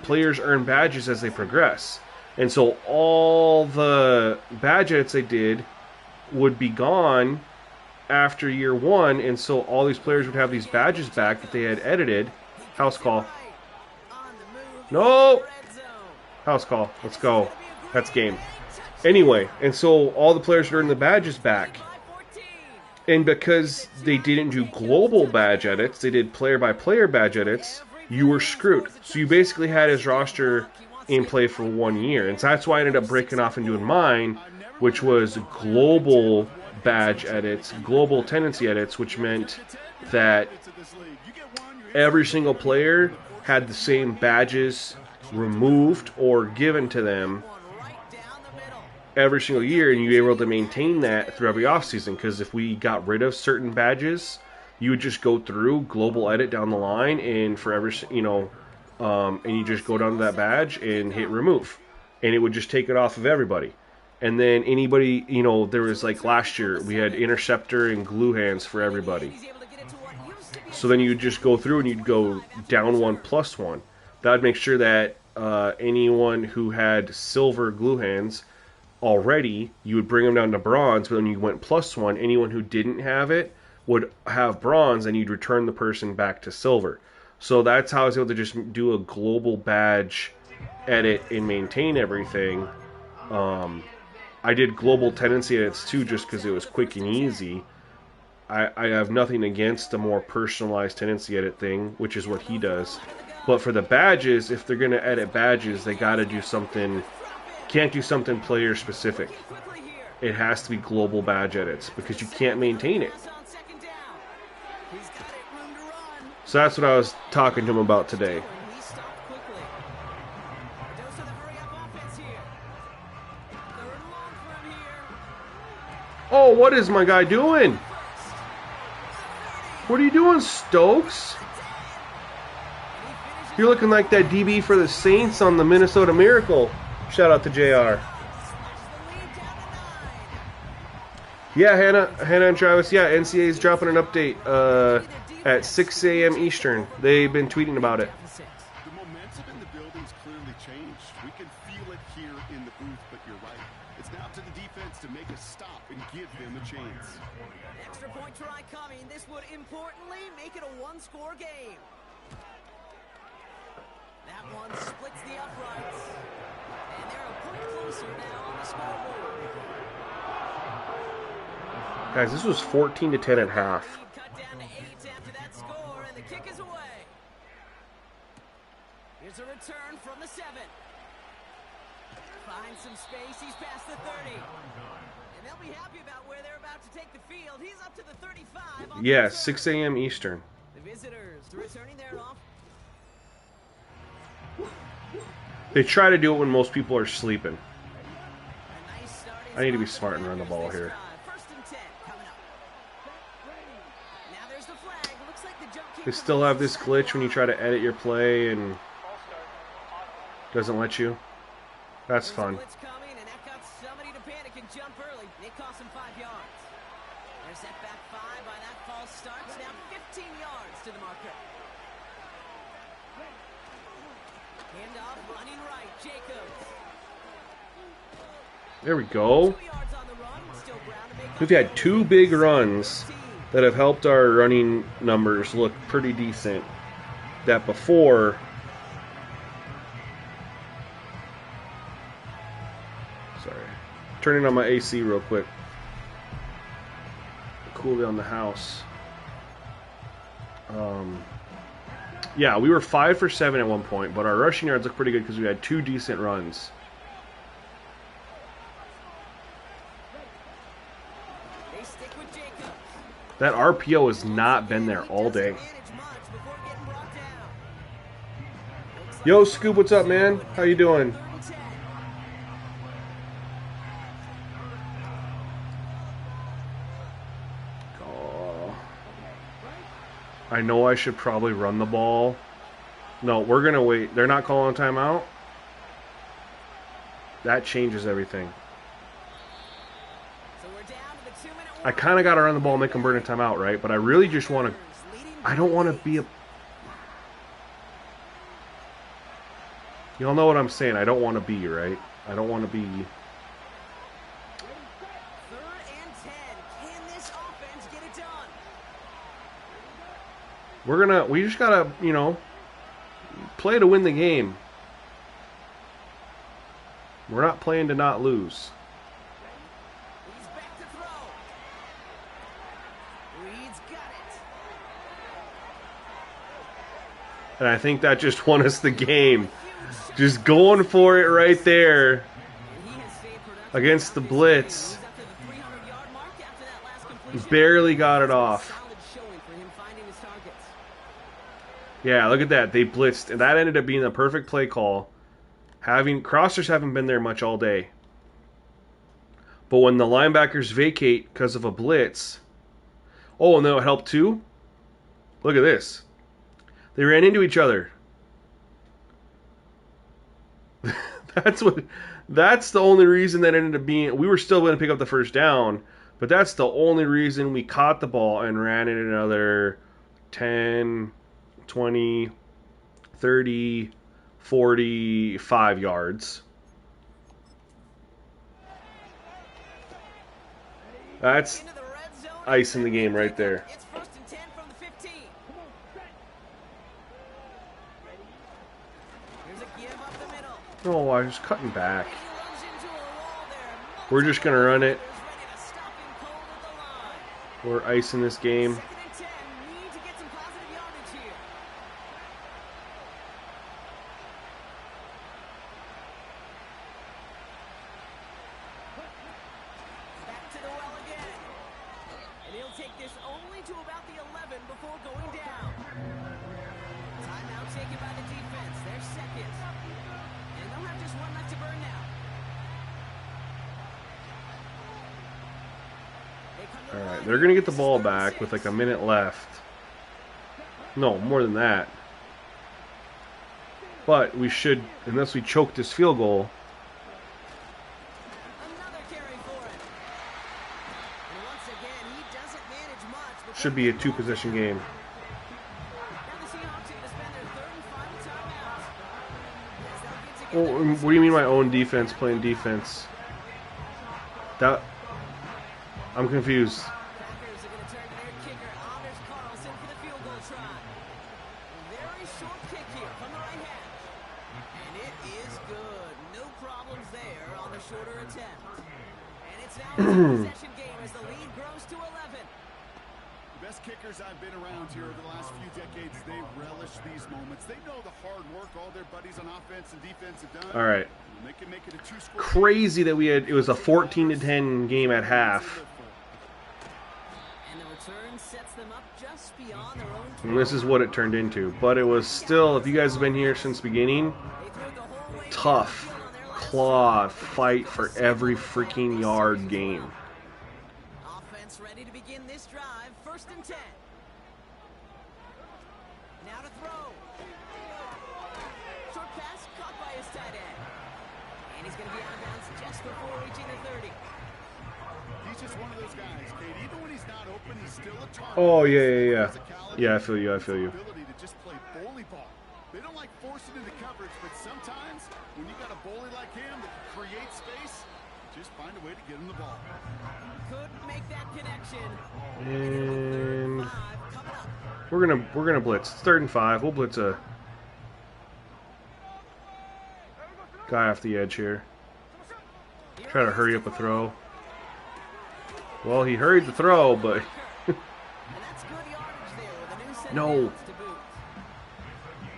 players earn badges as they progress, and so all the badge edits they did would be gone after year one, and so all these players would have these badges back that they had edited. House call. No! House call. Let's go. That's game. Anyway, and so all the players would earn the badges back. And because they didn't do global badge edits, they did player-by-player badge edits, you were screwed. So you basically had his roster in play for 1 year. And so that's why I ended up breaking off and doing mine, which was global badge edits, global tendency edits, which meant that every single player had the same badges removed or given to them every single year, and you were able to maintain that through every offseason. Because if we got rid of certain badges, you would just go through global edit down the line, and for every, and you just go down to that badge and hit remove, and it would just take it off of everybody. And then anybody, there was like last year, we had interceptor and glue hands for everybody. So then you'd just go through and you'd go down 1 plus 1. That would make sure that anyone who had silver glue hands already, you would bring them down to bronze, but then you went plus 1. Anyone who didn't have it would have bronze, and you'd return the person back to silver. So that's how I was able to just do a global badge edit and maintain everything. I did global tendency edits too just because it was quick and easy. I have nothing against a more personalized tendency edit thing, which is what he does. But for the badges, if they're going to edit badges, they got to do something. Can't do something player specific. It has to be global badge edits because you can't maintain it. So that's what I was talking to him about today. Oh, what is my guy doing? What are you doing, Stokes? You're looking like that DB for the Saints on the Minnesota Miracle. Shout out to JR. Yeah, Hannah and Travis. Yeah, NCAA is dropping an update at 6 a.m. Eastern. They've been tweeting about it. The momentum in the building's clearly changed. We can feel it here in the booth, but you're right. It's now up to the defense to make a stop and give them a chance. Extra point try coming. This would importantly make it a one-score game. That one splits the uprights. And they're a point closer now on the scoreboard. Guys, this was 14-10 at half. Cut down to 8 after that score, and the kick is away. Here's a return from the 7. Finds some space. He's past the 30. And they'll be happy about where they're about to take the field. He's up to the 35. Yeah, 6 a.m. Eastern. The visitors returning their off. They try to do it when most people are sleeping. I need to be smart and run the ball here. They still have this glitch when you try to edit your play and doesn't let you. That's fun. There we go. We've had 2 big runs that have helped our running numbers look pretty decent. That before, sorry, turning on my AC real quick. Cool down the house. Yeah, we were 5 for 7 at one point, but our rushing yards look pretty good because we had 2 decent runs. That RPO has not been there all day. Yo, Scoop, what's up, man? How you doing? Oh. I know I should probably run the ball. No, we're going to wait. They're not calling a timeout? That changes everything. I kind of got to run the ball and make them burn a timeout, right? But I really just want to... I don't want to be a... Y'all know what I'm saying. I don't want to be, right? I don't want to be... 3rd and 10. Can this offense get it done? We're going to... We just got to, you know, play to win the game. We're not playing to not lose. And I think that just won us the game. Just going for it right there against the blitz. Barely got it off. Yeah, look at that. They blitzed. And that ended up being a perfect play call. Crossers haven't been there much all day. But when the linebackers vacate because of a blitz... Oh, and that'll help too? Look at this. They ran into each other. That's the only reason that ended up being... We were still going to pick up the first down, but that's the only reason we caught the ball and ran it another 10, 20, 30, 45 yards. That's ice in the game right there. Oh, I was cutting back. We're just going to run it. Is ready to stop him cold at the line. We're icing this game. 2nd and 10. Need to get some positive yardage here. Back to the well again. And he'll take this only to about the 11 before going down. Timeout taken by the defense. They're second. And they'll have just one left to burn now. All right, they're going to get the ball back with like a minute left. No, more than that. But we should, unless we choke this field goal, Another carry for him. And once again, he doesn't manage much. before should be a getting two-possession game. Now the Seahawks are going to spend their 3rd and final timeout. As they'll get together Well, and what do you mean my own defense playing defense? That I'm confused. Packers are going to turn to their kicker, Anders Carlson, for the field goal try. Very short kick here from the right hash. And it is good. No problems there on the shorter attempt. And it's now a two-possession game as the lead grows to 11. The best kickers I've been around here over the last few decades, they relish these moments. They know the hard work all their buddies on offense and defense have done. All right. And they can make it a two-score Crazy that it was a 14-10 game at half. And the return sets them up just beyond their own And this is what it turned into. But it was still, if you guys have been here since the beginning, They threw it the whole way tough, downfield on their last claw, fight for every freaking yard game. Offense ready to begin this drive. 1st and 10. Now to throw. Short pass caught by his tight end. And he's going to be out of bounds just before reaching the 30. He's just one of those guys, Kate. Even when he's not open, he's still a target. Oh, yeah. Physicality, Yeah, I feel you, I feel you. ability to just play bully ball. They don't like forcing into coverage, but sometimes when you got a bully like him that can create space, just find a way to get him the ball. Couldn't make that connection. And 5 coming up. we're gonna blitz. It's 3rd and 5. We'll blitz a guy off the edge here. Try to hurry up a throw. Well, he hurried the throw, but And that's good yardage there with a new set of No. downs to boot.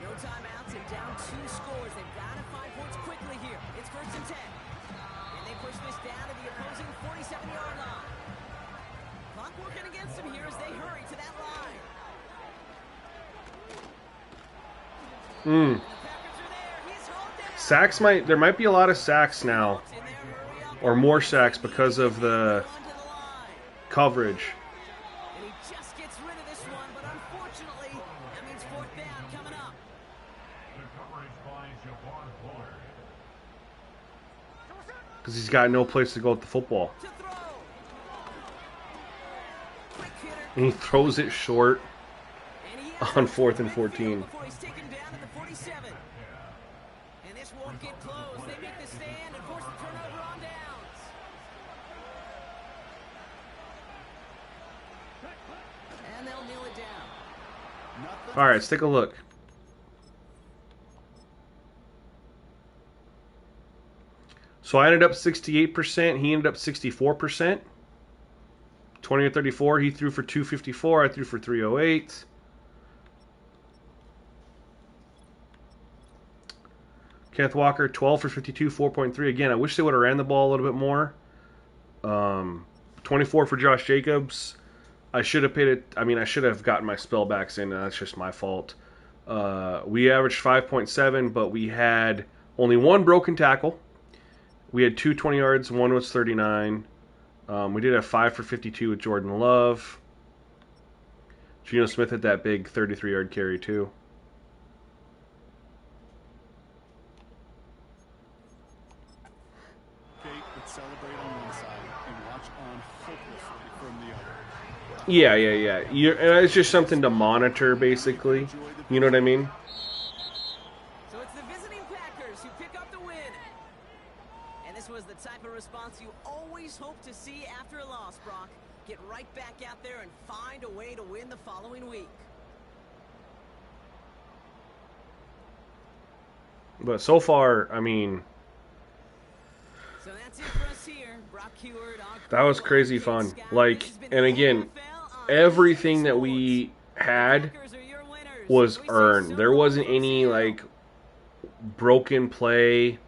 No timeouts and down 2 scores. They've got to find points quickly here. It's 1st and 10. And they push this down to the opposing 47-yard line. Clock working against them here as they hurry to that line. And the Packers are there. He's hauled down. there might be a lot of sacks now, In there, hurry up. or more sacks because of the Onto the line. coverage. And he just gets rid of this one, but unfortunately, that means 4th down coming up. Because he's got no place to go with the football. To throw. Quick hitter. And he throws it short. And he has On a 4th and midfield 14. Before he's taken down at the 47. And this won't get close. They make the stand and force the turnover on downs. And they'll kneel it down. Nothing. All right, let's take a look. So I ended up 68%. He ended up 64%. 20 or 34. He threw for 254. I threw for 308. Kenneth Walker, 12 for 52, 4.3. Again, I wish they would have ran the ball a little bit more. 24 for Josh Jacobs. I should have paid it. I mean, I should have gotten my spellbacks in. That's just my fault. We averaged 5.7, but we had only one broken tackle. We had 2 20 yards. One was 39. We did have 5 for 52 with Jordan Love. Geno Smith had that big 33-yard carry, too. Kate would celebrate on one side and watch on hopelessly from the other. Yeah. It's just something to monitor, basically. You know what I mean? So it's the visiting Packers who pick up the win. And this was the type of response you always hope to see after a loss, Brock. Get right back out there and find a way to win the following week. But so far, I mean, So that's it for us That was crazy fun. Like, and again, everything that we had was earned. There wasn't any like broken play,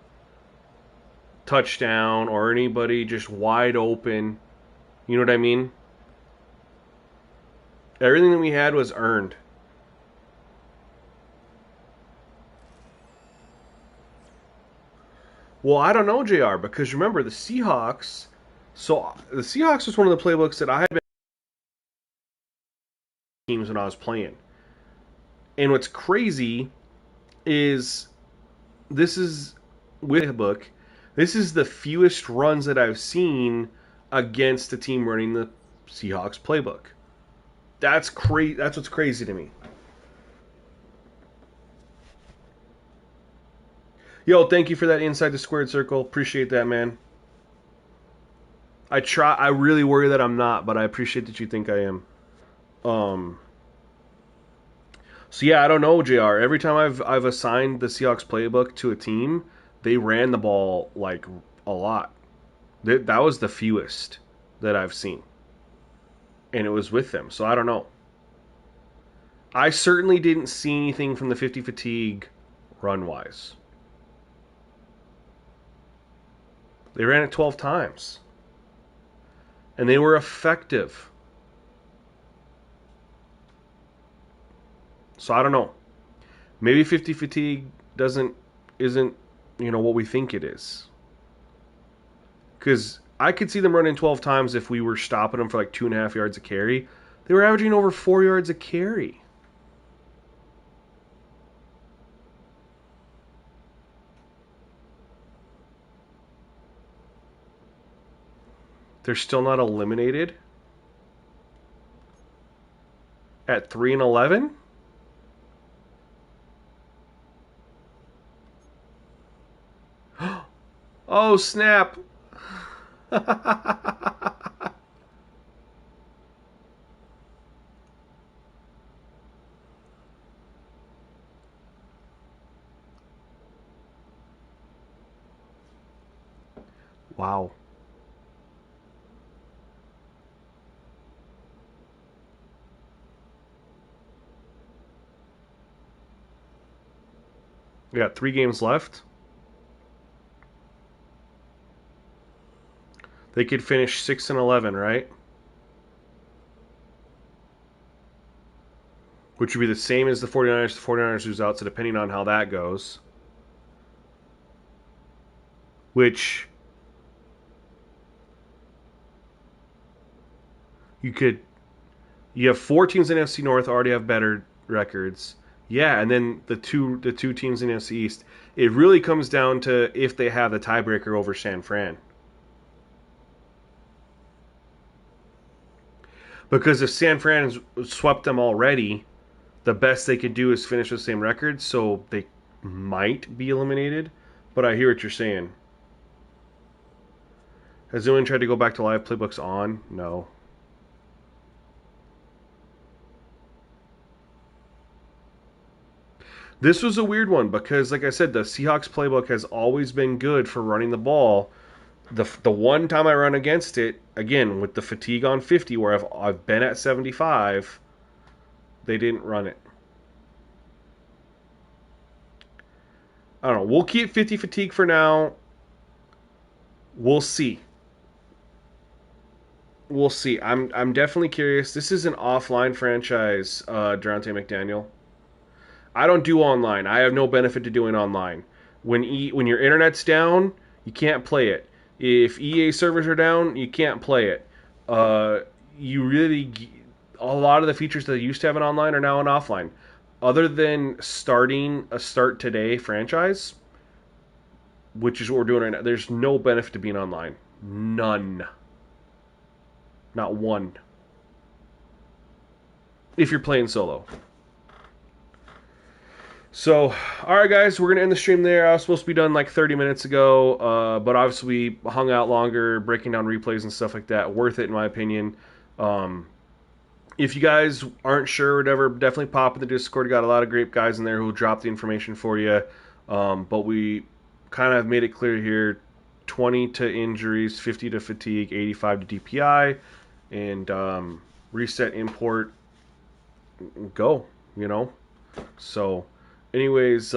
touchdown, or anybody just wide open. You know what I mean? Everything that we had was earned. Well, I don't know, JR, because remember the Seahawks. So the Seahawks was one of the playbooks that I had been teams when I was playing. And what's crazy is this is with a book. This is the fewest runs that I've seen against a team running the Seahawks playbook. That's crazy. That's what's crazy to me. Yo, thank you for that inside the squared circle. Appreciate that, man. I really worry that I'm not, but I appreciate that you think I am. So yeah, I don't know, JR. Every time I've assigned the Seahawks playbook to a team, they ran the ball like a lot. That was the fewest that I've seen. And it was with them. So I don't know. I certainly didn't see anything from the 50 fatigue run-wise. They ran it 12 times. And they were effective. So I don't know. Maybe 50 fatigue isn't what we think it is. Because I could see them running 12 times if we were stopping them for like 2.5 yards a carry. They were averaging over 4 yards a carry. They're still not eliminated at 3-11. Oh, snap. Wow. We got 3 games left. They could finish 6-11, right? Which would be the same as the 49ers. The 49ers lose out, so depending on how that goes. Which you have 4 teams in NFC North already have better records. Yeah, and then the two teams in NFC East. It really comes down to if they have the tiebreaker over San Fran. Because if San Fran has swept them already, the best they could do is finish with the same record, so they might be eliminated. But I hear what you're saying. Has anyone tried to go back to live playbooks on? No. This was a weird one because, like I said, the Seahawks playbook has always been good for running the ball. The one time I run against it, again, with the fatigue on 50, where I've been at 75, they didn't run it. I don't know. We'll keep 50 fatigue for now. We'll see. We'll see. I'm definitely curious. This is an offline franchise, Durante McDaniel. I don't do online. I have no benefit to doing online. When your internet's down, you can't play it. If EA servers are down, you can't play it. A lot of the features that I used to have in online are now in offline. Other than starting a Start Today franchise, which is what we're doing right now, there's no benefit to being online. None. Not one. If you're playing solo. So, alright guys, we're going to end the stream there. I was supposed to be done like 30 minutes ago, but obviously we hung out longer, breaking down replays and stuff like that. Worth it in my opinion. If you guys aren't sure or whatever, definitely pop in the Discord. Got a lot of great guys in there who will drop the information for you. But we kind of made it clear here, 20 to injuries, 50 to fatigue, 85 to DPI, and reset import, go, you know. So anyways,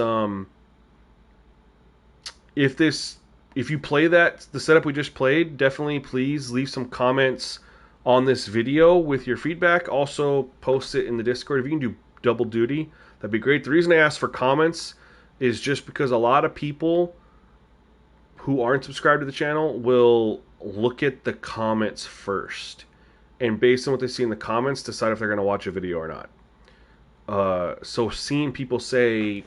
if you play the setup we just played, definitely please leave some comments on this video with your feedback. Also post it in the Discord. If you can do double duty, that'd be great. The reason I ask for comments is just because a lot of people who aren't subscribed to the channel will look at the comments first, and based on what they see in the comments, decide if they're going to watch a video or not. So seeing people say,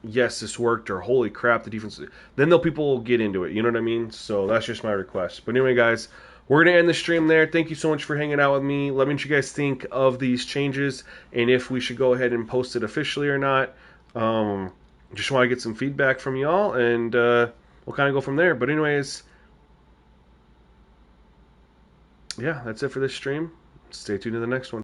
yes, this worked, or holy crap, the defense, then people will get into it, you know what I mean? So that's just my request. But anyway, guys, we're going to end the stream there. Thank you so much for hanging out with me. Let me know what you guys think of these changes, and if we should go ahead and post it officially or not. Just want to get some feedback from y'all, and we'll kind of go from there. But anyways, yeah, that's it for this stream. Stay tuned to the next one.